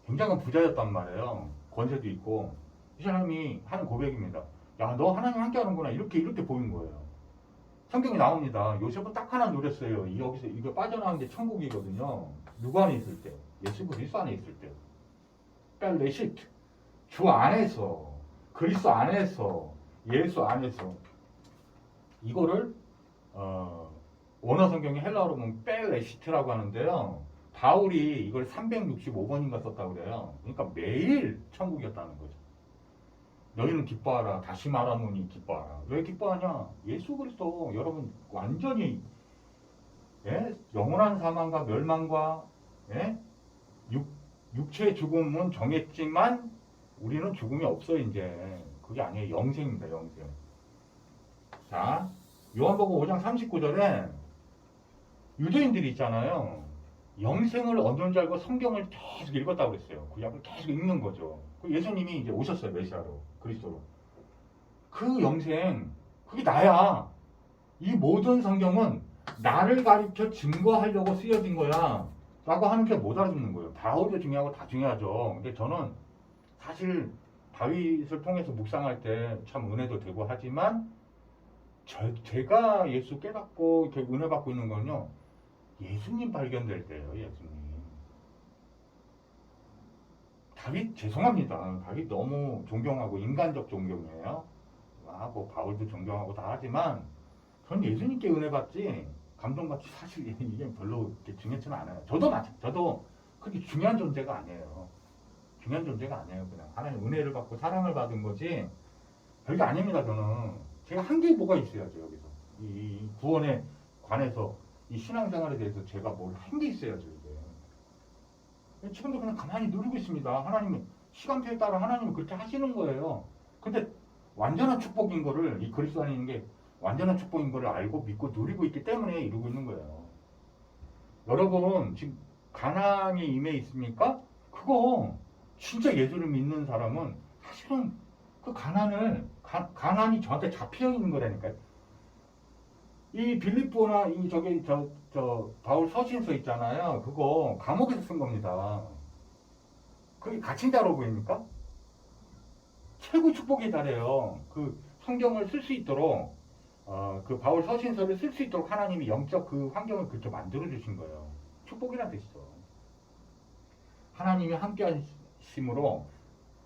굉장한 부자였단 말이에요. 권세도 있고. 이 사람이 하는 고백입니다. 야, 너 하나님 함께 하는구나. 이렇게 보인 거예요. 성경에 나옵니다. 요셉은 딱 하나 누렸어요. 여기서 이거 빠져나온 게 천국이거든요. 누구 안에 있을 때? 예수 그리스도 안에 있을 때. 뺄레시트. 주 안에서, 그리스도 안에서, 예수 안에서. 이거를 원어 성경에 헬라어로 보면 뺄레시트라고 하는데요. 바울이 이걸 365번인가 썼다고 그래요. 그러니까 매일 천국이었다는 거죠. 너희는 기뻐하라. 다시 말하노니 기뻐하라. 왜 기뻐하냐? 예수 그리스도 여러분 완전히 영원한 사망과 멸망과 육체의 죽음은 정했지만 우리는 죽음이 없어 이제. 그게 아니에요. 영생입니다. 영생. 자, 요한복음 5장 39절에 유대인들이 있잖아요. 영생을 얻는 줄 알고 성경을 계속 읽었다고 그랬어요. 구약을 계속 읽는 거죠. 예수님이 이제 오셨어요. 메시아로. 그리스도로. 그 영생, 그게 나야. 이 모든 성경은 나를 가르쳐 증거하려고 쓰여진 거야. 라고 하는 게 못 알아듣는 거예요. 바울도 중요하고 다 중요하죠. 근데 저는 사실 다윗을 통해서 묵상할 때 참 은혜도 되고 하지만 제가 예수 깨닫고 이렇게 은혜 받고 있는 건요. 예수님 발견될 때예요. 예수님. 다윗 죄송합니다. 다윗 너무 존경하고 인간적 존경이에요. 뭐 바울도 존경하고 다 하지만 전 예수님께 은혜 받지 감동받지 사실 이게 별로 이렇게 중요치는 않아요. 저도 그렇게 중요한 존재가 아니에요. 중요한 존재가 아니에요. 그냥 하나님 은혜를 받고 사랑을 받은 거지 별게 아닙니다. 저는 제가 한 게 뭐가 있어야죠. 여기서 이 구원에 관해서 이 신앙생활에 대해서 제가 뭘 한 게 있어야죠. 이게 지금도 그냥 가만히 누리고 있습니다. 하나님이 시간표에 따라 하나님이 그렇게 하시는 거예요. 근데 완전한 축복인 거를 이 그리스도 안에 있는 게 완전한 축복인 거를 알고 믿고 누리고 있기 때문에 이루고 있는 거예요. 여러분 지금 가난이 임해 있습니까? 그거 진짜 예수를 믿는 사람은 사실은 그 가난이 저한테 잡혀 있는 거라니까요. 이 빌립보나 이 저 바울 서신서 있잖아요. 그거 감옥에서 쓴 겁니다. 그게 갇힌 자로 보입니까? 최고 축복의 자래요. 그 성경을 쓸 수 있도록 그 바울 서신서를 쓸 수 있도록 하나님이 영적 그 환경을 그렇게 만들어 주신 거예요. 축복이란 뜻이죠. 하나님이 함께 하심으로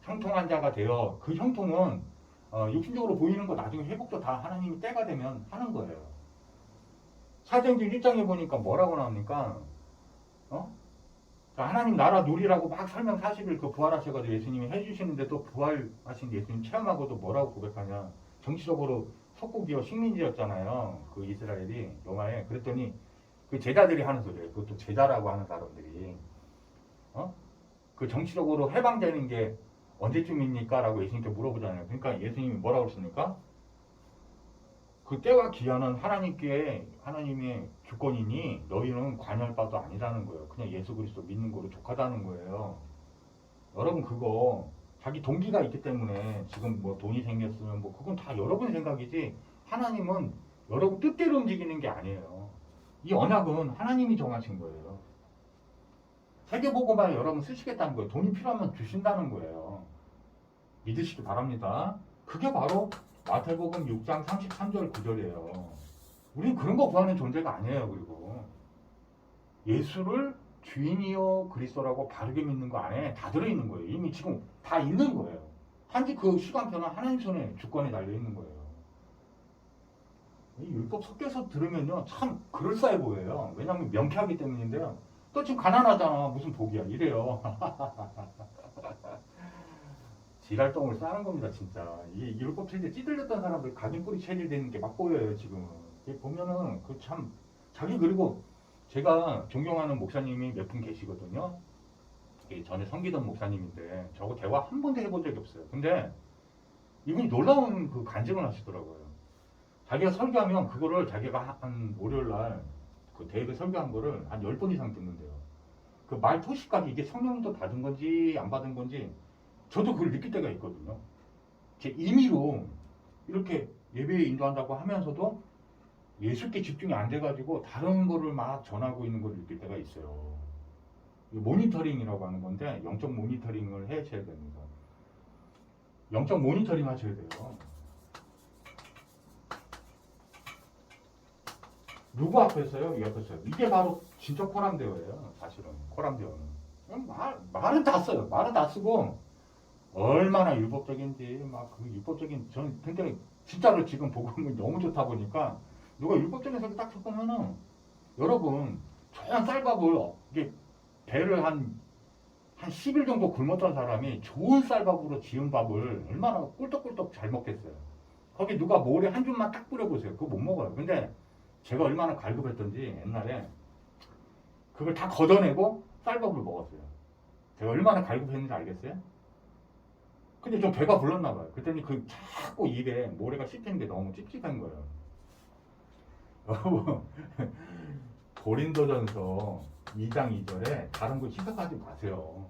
형통한 자가 되어 그 형통은 육신적으로 보이는 거 나중에 회복도 다 하나님이 때가 되면 하는 거예요. 사도행전 1장에 보니까 뭐라고 나옵니까? 하나님 나라 누리라고 막 설명 40일 그 부활하셔가지고 예수님이 해주시는데 또 부활하신 예수님 체험하고도 뭐라고 고백하냐. 정치적으로 속국이요 식민지였잖아요. 그 이스라엘이 로마에. 그랬더니 그 제자들이 하는 소리예요. 그것도 제자라고 하는 사람들이. 그 정치적으로 해방되는 게 언제쯤입니까? 라고 예수님께 물어보잖아요. 그러니까 예수님이 뭐라고 했습니까? 그 때와 기한은 하나님의 주권이니 너희는 관여할 바도 아니라는 거예요. 그냥 예수 그리스도 믿는 거로 족하다는 거예요. 여러분 그거 자기 동기가 있기 때문에 지금 뭐 돈이 생겼으면 뭐 그건 다 여러분 생각이지 하나님은 여러분 뜻대로 움직이는 게 아니에요. 이 언약은 하나님이 정하신 거예요. 세계보고만 여러분 쓰시겠다는 거예요. 돈이 필요하면 주신다는 거예요. 믿으시기 바랍니다. 그게 바로 마태복음 6장 33절 9절이에요. 우린 그런 거 구하는 존재가 아니에요. 그리고 예수를 주인이요 그리스도라고 바르게 믿는 거 안에 다 들어있는 거예요. 이미 지금 다 있는 거예요. 단지 그 시간표는 하나님 손에 주권에 달려있는 거예요. 이 율법 섞여서 들으면요 참 그럴싸해 보여요. 왜냐하면 명쾌하기 때문인데요. 또 지금 가난하잖아. 무슨 복이야. 이래요. 지랄똥을 싸는 겁니다, 진짜. 이게 율법 체질 찌들렸던 사람들 각인 뿌리 체질 되는 게 막 보여요, 지금은. 보면은 그 참 자기 그리고 제가 존경하는 목사님이 몇 분 계시거든요. 전에 섬기던 목사님인데 저하고 대화 한 번도 해본 적이 없어요. 근데 이분이 놀라운 그 간증을 하시더라고요. 자기가 설교하면 그거를 자기가 한 월요일 날 그 대회에 설교한 거를 한 10번 이상 듣는데요. 그 말 토시까지 이게 성령도 받은 건지 안 받은 건지 저도 그걸 느낄 때가 있거든요. 제 임의로 이렇게 예배에 인도한다고 하면서도 예수께 집중이 안 돼가지고 다른 거를 막 전하고 있는 걸 느낄 때가 있어요. 모니터링이라고 하는 건데 영적 모니터링을 해셔야 됩니다. 영적 모니터링 하셔야 돼요. 누구 앞에서요? 이 앞에서요. 이게 바로 진짜 코람데오예요. 사실은 코람데오는 말은 다 써요. 말은 다 쓰고 얼마나 율법적인지 막 그 율법적인 저는 굉장히 진짜로 지금 복음이 너무 좋다 보니까 누가 율법적인 설교 딱 듣고면은 여러분 조그만 쌀밥을 이게 배를 한 10일 정도 굶었던 사람이 좋은 쌀밥으로 지은 밥을 얼마나 꿀떡꿀떡 잘 먹겠어요. 거기 누가 모래 한 줌만 딱 뿌려보세요. 그거 못 먹어요. 근데 제가 얼마나 갈급했던지 옛날에 그걸 다 걷어내고 쌀밥을 먹었어요. 제가 얼마나 갈급했는지 알겠어요? 근데 좀 배가 불렀나 봐요. 그랬더니 그 자꾸 입에 모래가 씹히는 게 너무 찝찝한 거예요. 여러분, 고린도전서 2장 2절에 다른 거 생각하지 마세요.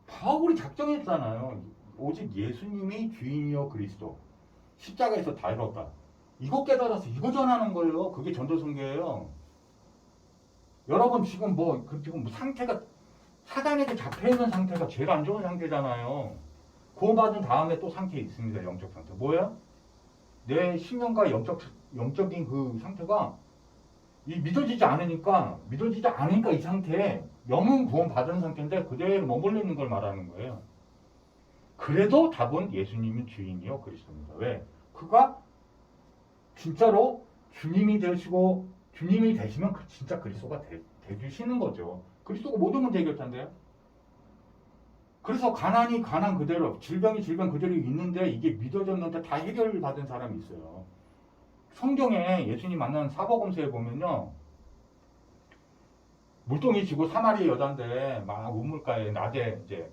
바울이 작정했잖아요. 오직 예수님이 주인이요 그리스도. 십자가에서 다 이뤘다. 이거 깨달아서 이거 전하는 거예요. 그게 전도선교예요. 여러분 지금 지금 상태가 사단에게 잡혀있는 상태가 제일 안 좋은 상태잖아요. 구원받은 다음에 또 상태에 있습니다. 영적 상태. 뭐야? 내 신령과 영적인 그 상태가 믿어지지 않으니까 이 상태에 영은 구원받은 상태인데 그대로 머물러 있는 걸 말하는 거예요. 그래도 답은 예수님은 주인이요 그리스도입니다. 왜? 그가 진짜로 주님이 되시면 진짜 그리스도가 되주시는 거죠. 그리스도가 모든 문제 해결자인데요. 그래서 가난이 가난 그대로, 질병이 질병 그대로 있는데 이게 믿어졌는데 다 해결받은 사람이 있어요. 성경에 예수님 만난 사복음서에 보면요. 물동이 지고 사마리 여자인데 막 우물가에 낮에 이제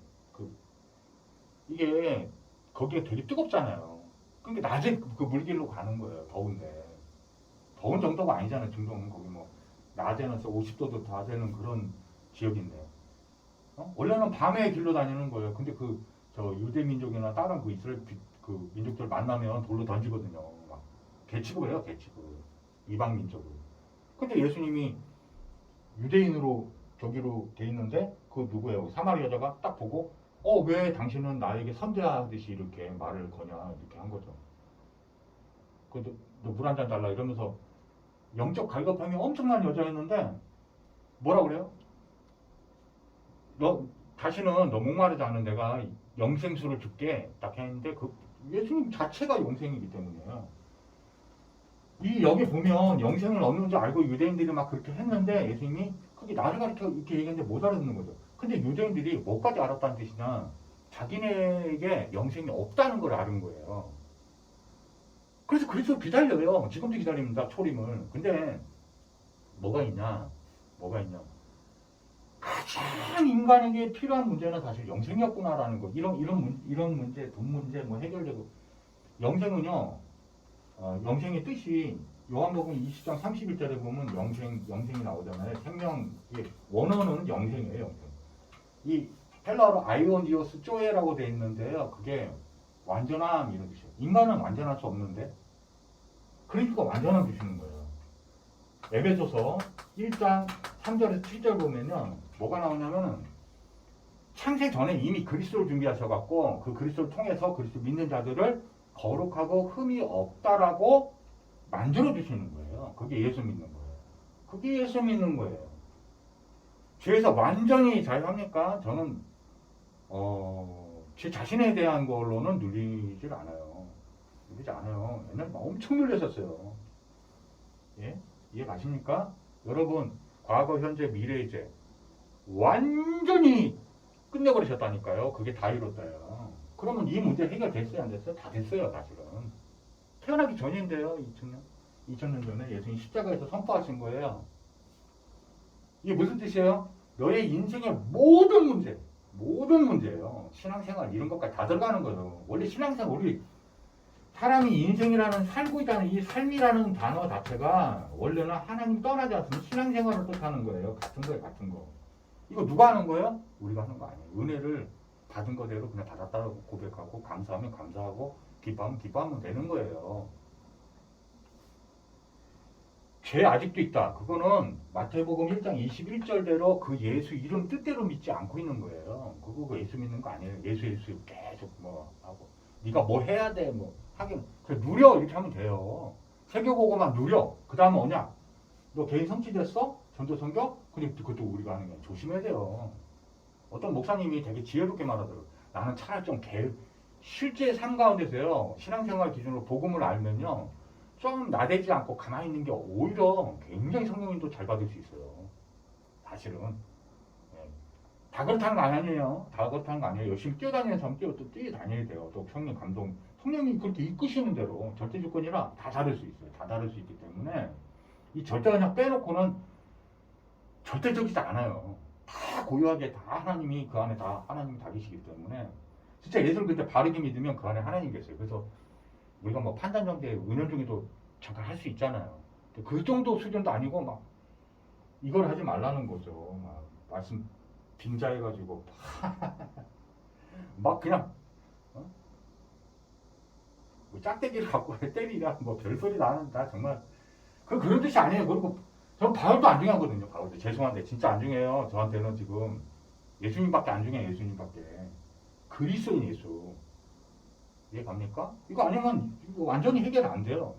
이게 거기에 되게 뜨겁잖아요. 그러니까 낮에 그 물길로 가는 거예요. 더운데. 더운 정도가 아니잖아요. 중동은 거기 뭐 낮에는 50도도 다 되는 그런 지역인데. 원래는 밤에 길로 다니는 거예요. 근데 저 유대 민족이나 다른 그 이스라엘 그 민족들 만나면 돌로 던지거든요. 막 개취급을 해요. 개취급. 이방 민족을. 근데 예수님이 유대인으로 저기로 돼 있는데 그 누구예요? 사마리 여자가 딱 보고 왜 당신은 나에게 선대하듯이 이렇게 말을 거냐 이렇게 한 거죠. 너 물 한 잔 달라 이러면서 영적 갈급함이 엄청난 여자였는데 뭐라 그래요? 다시는 너 목마르지 않은 내가 영생수를 줄게 딱 했는데 그 예수님 자체가 영생이기 때문에요. 여기 보면 영생을 얻는 줄 알고 유대인들이 막 그렇게 했는데 예수님이 그게 나를 가르쳐 이렇게 얘기했는데 못 알아듣는 거죠. 근데 유대인들이 뭐까지 알았다는 뜻이냐? 자기네에게 영생이 없다는 걸 아는 거예요. 그래서 그리스도 기다려요. 지금도 기다립니다. 초림을. 근데 뭐가 있냐? 가장 인간에게 필요한 문제는 사실 영생이었구나라는 거. 이런 문제, 돈 문제 뭐 해결되고. 영생은요. 영생의 뜻이 요한복음 20장 31절에 보면 영생이 나오잖아요. 생명의 원어는 영생이에요. 영생. 이 헬라어로 아이온디오스 쪼에라고 되어 있는데요. 그게 완전함 이런 뜻이에요. 인간은 완전할 수 없는데 그리스도가 완전함 주시는 거예요. 에베소서 1장 3절에서 7절 보면은 뭐가 나오냐면은 창세 전에 이미 그리스도를 준비하셔갖고 그 그리스도를 통해서 그리스도 믿는 자들을 거룩하고 흠이 없다라고 만들어주시는 거예요. 그게 예수 믿는 거예요. 죄에서 완전히 자유합니까? 저는 제 자신에 대한 걸로는 누리질 않아요. 옛날에 엄청 눌렸었어요. 예? 이해 가십니까? 여러분, 과거, 현재, 미래, 이제 완전히 끝내버리셨다니까요. 그게 다 이뤘다요. 그러면 이 문제 해결됐어요? 안 됐어요? 다 됐어요, 사실은. 태어나기 전인데요, 2000년 전에 예수님 십자가에서 선포하신 거예요. 이게 무슨 뜻이에요? 너의 인생의 모든 문제예요. 신앙생활 이런 것까지 다 들어가는 거예요. 원래 신앙생활 사람이 인생이라는 살고 있다는 이 삶이라는 단어 자체가 원래는 하나님 떠나지 않으면 신앙생활을 뜻하는 거예요. 같은 거. 이거 누가 하는 거예요? 우리가 하는 거 아니에요. 은혜를 받은 거대로 그냥 받았다고 고백하고 감사하면 감사하고 기뻐하면 되는 거예요. 죄 아직도 있다. 그거는 마태복음 1장 21절대로 그 예수 이름 뜻대로 믿지 않고 있는 거예요. 그거 예수 믿는 거 아니에요. 예수 계속 하고 네가 뭐 해야 돼 하긴 누려 이렇게 하면 돼요. 세계보고만 누려. 그 다음은 언약. 너 개인 성취됐어? 전도선교? 근데 그것도 우리가 하는 게 조심해야 돼요. 어떤 목사님이 되게 지혜롭게 말하더라고요. 나는 차라리 좀 실제 삶 가운데서요. 신앙생활 기준으로 복음을 알면요. 좀 나대지 않고 가만히 있는 게 오히려 굉장히 성령님도 잘 받을 수 있어요. 사실은. 다 그렇다는 거 아니에요. 열심히 뛰어다니는 사람 뛰어다녀야 돼요. 또 성령님이 그렇게 이끄시는 대로 절대 조건이라 다 다를 수 있어요. 다 다를 수 있기 때문에 이 절대 그냥 빼놓고는 절대적이지 않아요. 다 다 고유하게 다 하나님이 그 안에 다 하나님이 다 계시기 때문에 진짜 예수를 그때 바르게 믿으면 그 안에 하나님 계세요. 그래서 우리가 뭐 판단 정도의 은연중에도 잠깐 할 수 있잖아요. 그 정도 수준도 아니고 막 이걸 하지 말라는 거죠. 막 말씀 빙자해가지고 막 그냥 뭐 짝대기를 갖고 때리라 뭐 별소리 나는 나 정말 그런 뜻이 아니에요. 그리고 저는 바울도 안 중요하거든요. 바울도 죄송한데 진짜 안 중요해요. 저한테는 지금 예수님밖에 안 중요해요. 예수님밖에. 그리스도인 예수. 이해 갑니까? 이거 아니면 이거 완전히 해결 안 돼요.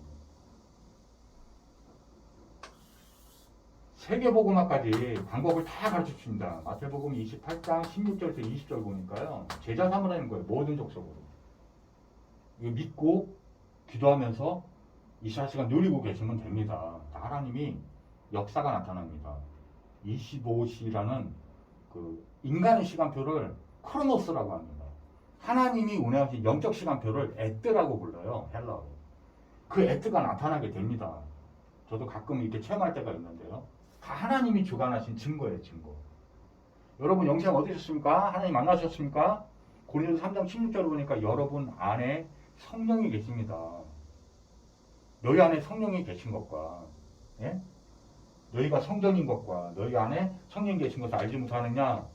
세계복음화까지 방법을 다 가르쳐 줍니다. 마태복음 28장 16절에서 20절 보니까요. 제자 삼으라는 거예요. 모든 족속으로. 이거 믿고 기도하면서 24시간 누리고 계시면 됩니다. 하나님이 역사가 나타납니다. 25시라는 그 인간의 시간표를 크로노스라고 합니다. 하나님이 운행하신 영적 시간표를 에뜨라고 불러요. 헬라어로. 그 에뜨가 나타나게 됩니다. 저도 가끔 이렇게 체험할 때가 있는데요. 다 하나님이 주관하신 증거예요. 증거. 여러분 영생 얻으셨습니까? 하나님 만나셨습니까? 고린도서 3장 16절을 보니까 여러분 안에 성령이 계십니다. 너희 안에 성령이 계신 것과 예? 너희가 성전인 것과 너희 안에 성령이 계신 것을 알지 못하느냐?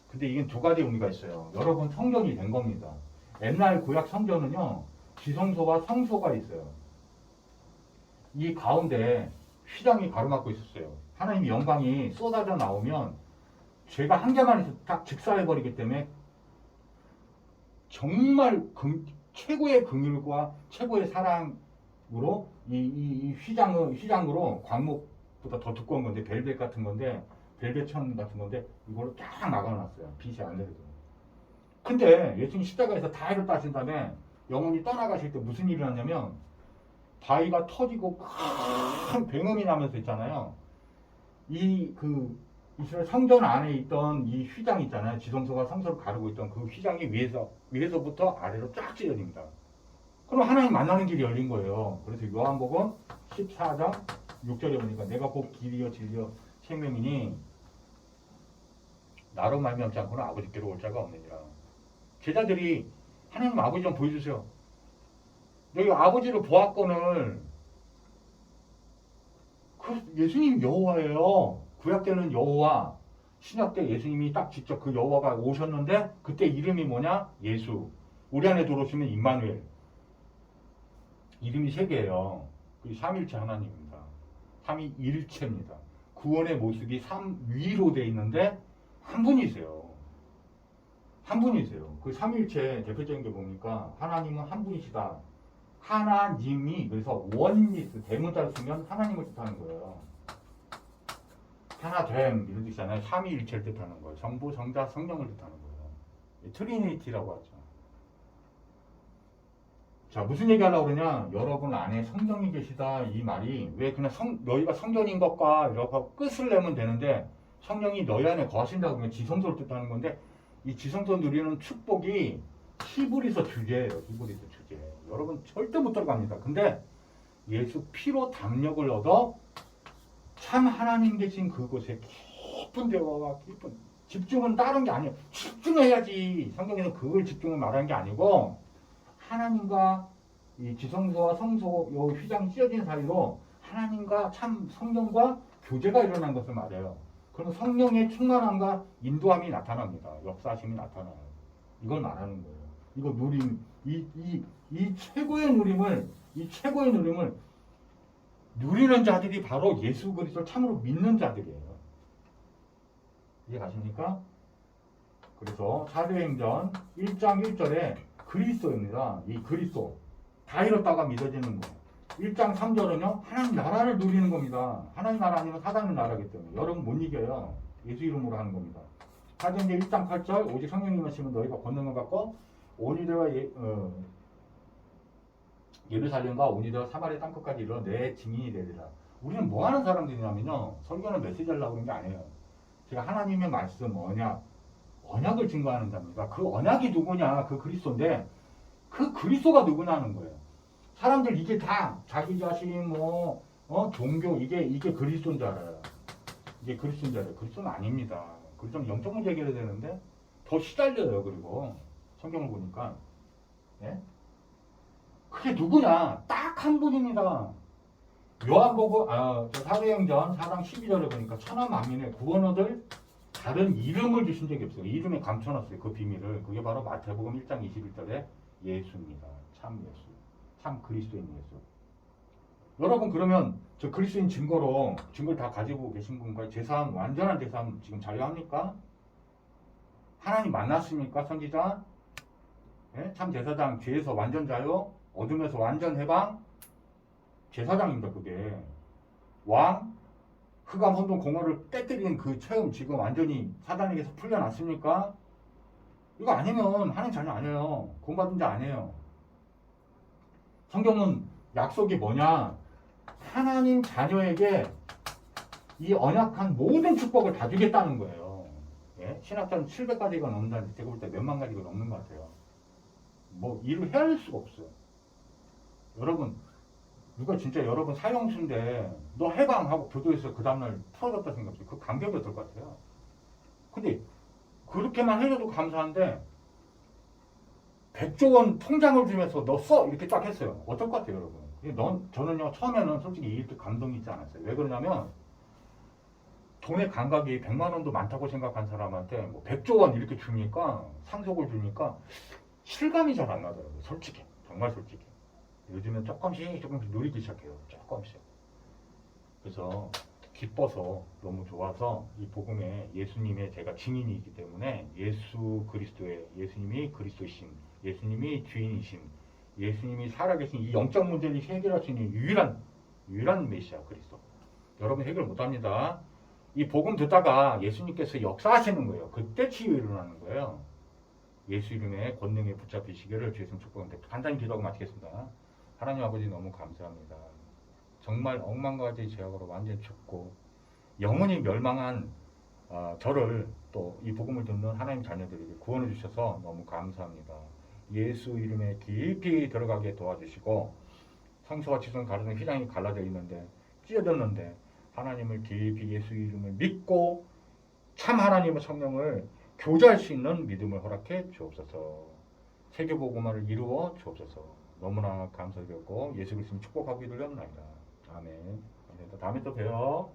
근데 이게 두 가지 의미가 있어요. 여러분 성전이 된 겁니다. 옛날 구약 성전은요. 지성소와 성소가 있어요. 이 가운데 휘장이 가로막고 있었어요. 하나님의 영광이 쏟아져 나오면 죄가 한 개만 있어도 딱 직사해버리기 때문에 정말 최고의 긍휼과 최고의 사랑으로 이 휘장으로 광목보다 더 두꺼운 건데 벨벳 같은 건데 벨벳천 같은 건데 이걸로 쫙 막아놨어요. 빛이 안 내려도. 근데 예수님 십자가에서 다이를 따신 다음에 영혼이 떠나가실 때 무슨 일이 났냐면 바위가 터지고 큰 굉음이 나면서 있잖아요. 이스라엘 성전 안에 있던 이 휘장 있잖아요. 지성소가 성소를 가르고 있던 그 휘장이 위에서부터 아래로 쫙 찢어집니다. 그럼 하나님 만나는 길이 열린 거예요. 그래서 요한복음 14장 6절에 보니까 내가 곧 길이요 진리요 생명이니 나로 말미암지 않고는 아버지께로 올 자가 없느니라. 제자들이 하나님 아버지 좀 보여주세요. 여기 아버지를 보았거늘 예수님 여호와예요. 구약 때는 여호와, 신약 때 예수님이 딱 직접 그 여호와가 오셨는데 그때 이름이 뭐냐? 예수. 우리 안에 들어오시면 임마누엘. 이름이 세 개예요. 그 삼일체 하나님입니다. 삼위일체입니다. 구원의 모습이 삼위로 돼 있는데 한 분이세요. 한 분이세요. 그 삼일체 대표적인 게 뭡니까? 하나님은 한 분이시다. 하나님이 그래서 원리스 대문자를 쓰면 하나님을 뜻하는 거예요. 하나됨 이런 뜻이잖아요. 삼위일체를 뜻하는 거예요. 성부, 성자, 성령을 뜻하는 거예요. 트리니티라고 하죠. 자, 무슨 얘기 하려고 그러냐? 여러분 안에 성령이 계시다 이 말이 왜 그냥 너희가 성전인 것과 이렇게 끝을 내면 되는데 성령이 너희 안에 거하신다고 그러면 지성소를 뜻하는 건데 이 지성소 누리는 축복이 히브리서 주제예요. 히브리서 주제. 여러분 절대 못 들어갑니다. 근데 예수 피로 담력을 얻어 참 하나님 계신 그곳에 깊은 대화와 깊은 집중은 다른 게 아니에요. 집중해야지. 성경에는 그걸 집중을 말하는 게 아니고 하나님과 이 지성소와 성소 요 휘장 찢어진 사이로 하나님과 참 성령과 교제가 일어난 것을 말해요. 그럼 성령의 충만함과 인도함이 나타납니다. 역사심이 나타나요. 이걸 말하는 거예요. 이거 누림, 이 최고의 누림을 누리는 자들이 바로 예수 그리스도를 참으로 믿는 자들이에요. 이해 가십니까? 그래서 사도행전 1장 1절에 그리스도입니다. 이 그리스도 다 잃었다가 믿어지는 거. 1장 3절은요 하나님 나라를 누리는 겁니다. 하나님 나라 아니면 사단의 나라이기 때문에 여러분 못 이겨요. 예수 이름으로 하는 겁니다. 사도행전 1장 8절 오직 성령님 하시면 너희가 권능을 받고 온유대와 예루살렘과 온유대와 사마리아 땅끝까지 이르러 내 증인이 되리라. 우리는 뭐 하는 사람들이냐면요 설교는 메시지 하려고 그런 게 아니에요. 제가 하나님의 말씀 언약을 증거하는 자입니다. 그 언약이 누구냐? 그 그리스도인데 그 그리스도가 누구냐 하는 거예요. 사람들 이게 다 자기 자신 종교 이게 그리스도인 줄 알아요. 이게 그리스도인 줄 알아요. 그리스도는 아닙니다. 그리고 좀 영적 문제 해결해야 되는데 더 시달려요. 그리고 성경을 보니까 예? 그게 누구냐? 딱 한 분입니다. 요한복음 저 사도행전 4장 12절에 보니까 천하 만민의 구원 얻을 다른 이름을 주신 적이 없어요. 이름에 감춰놨어요. 그 비밀을. 그게 바로 마태복음 1장 21절에 예수입니다. 참 예수. 참 그리스도인 예수. 여러분 그러면 저 그리스도인 증거를 다 가지고 계신 분과 제사함, 완전한 제사함 지금 자유합니까? 하나님 만났습니까? 선지자? 예? 참 제사장, 죄에서 완전 자유, 어둠에서 완전 해방, 제사장입니다. 그게 왕, 흑암, 혼돈, 공허를 깨뜨리는 그 체험 지금 완전히 사단에게서 풀려났습니까? 이거 아니면 하나님 자녀 아니에요. 구원받은 자 아니에요. 성경은 약속이 뭐냐? 하나님 자녀에게 이 언약한 모든 축복을 다 주겠다는 거예요. 예? 신학자는 700가지가 넘는다는데 제가 볼 때 몇만 가지가 넘는 것 같아요. 뭐 일을 헤아릴 수가 없어요. 여러분 누가 진짜 여러분 사형수인데 너 해방하고 교도에서 그 다음날 풀어졌다 생각해요. 그 감격이 어떨 것 같아요. 근데 그렇게만 해줘도 감사한데 100조 원 통장을 주면서 너 써! 이렇게 딱 했어요. 어떨 것 같아요, 여러분? 저는요, 처음에는 솔직히 이렇게 감동이 있지 않았어요. 왜 그러냐면, 돈의 감각이 100만 원도 많다고 생각한 사람한테 뭐 100조 원 이렇게 주니까, 상속을 주니까, 실감이 잘 안 나더라고요. 솔직히. 정말 솔직히. 요즘은 조금씩 누리기 시작해요. 조금씩. 그래서 기뻐서 너무 좋아서 이 복음에 예수님의 제가 증인이기 때문에 예수 그리스도의 예수님이 그리스도이심, 예수님이 주인이심, 예수님이 살아계신 이 영적 문제를 해결할 수 있는 유일한 메시아 그리스도. 여러분 해결 못합니다. 이 복음 듣다가 예수님께서 역사하시는 거예요. 그때 치유 일어나는 거예요. 예수 이름의 권능에 붙잡히시기를 주의 이름 축복합니다. 간단히 기도하고 마치겠습니다. 하나님 아버지 너무 감사합니다. 정말 억만과 같이 죄악으로 완전히 죽고 영원히 멸망한 저를 또 이 복음을 듣는 하나님 자녀들에게 구원해 주셔서 너무 감사합니다. 예수 이름에 깊이 들어가게 도와주시고 성소와 지성 가르는 휘장이 갈라져 있는데 찢어졌는데 하나님을 깊이 예수 이름을 믿고 참 하나님의 성령을 교제할 수 있는 믿음을 허락해 주옵소서. 세계복음화를 이루어 주옵소서. 너무나 감사드렸고 예수 그리스도님 축복하고 기도를 합니다. 아멘. 다음에 또 봬요.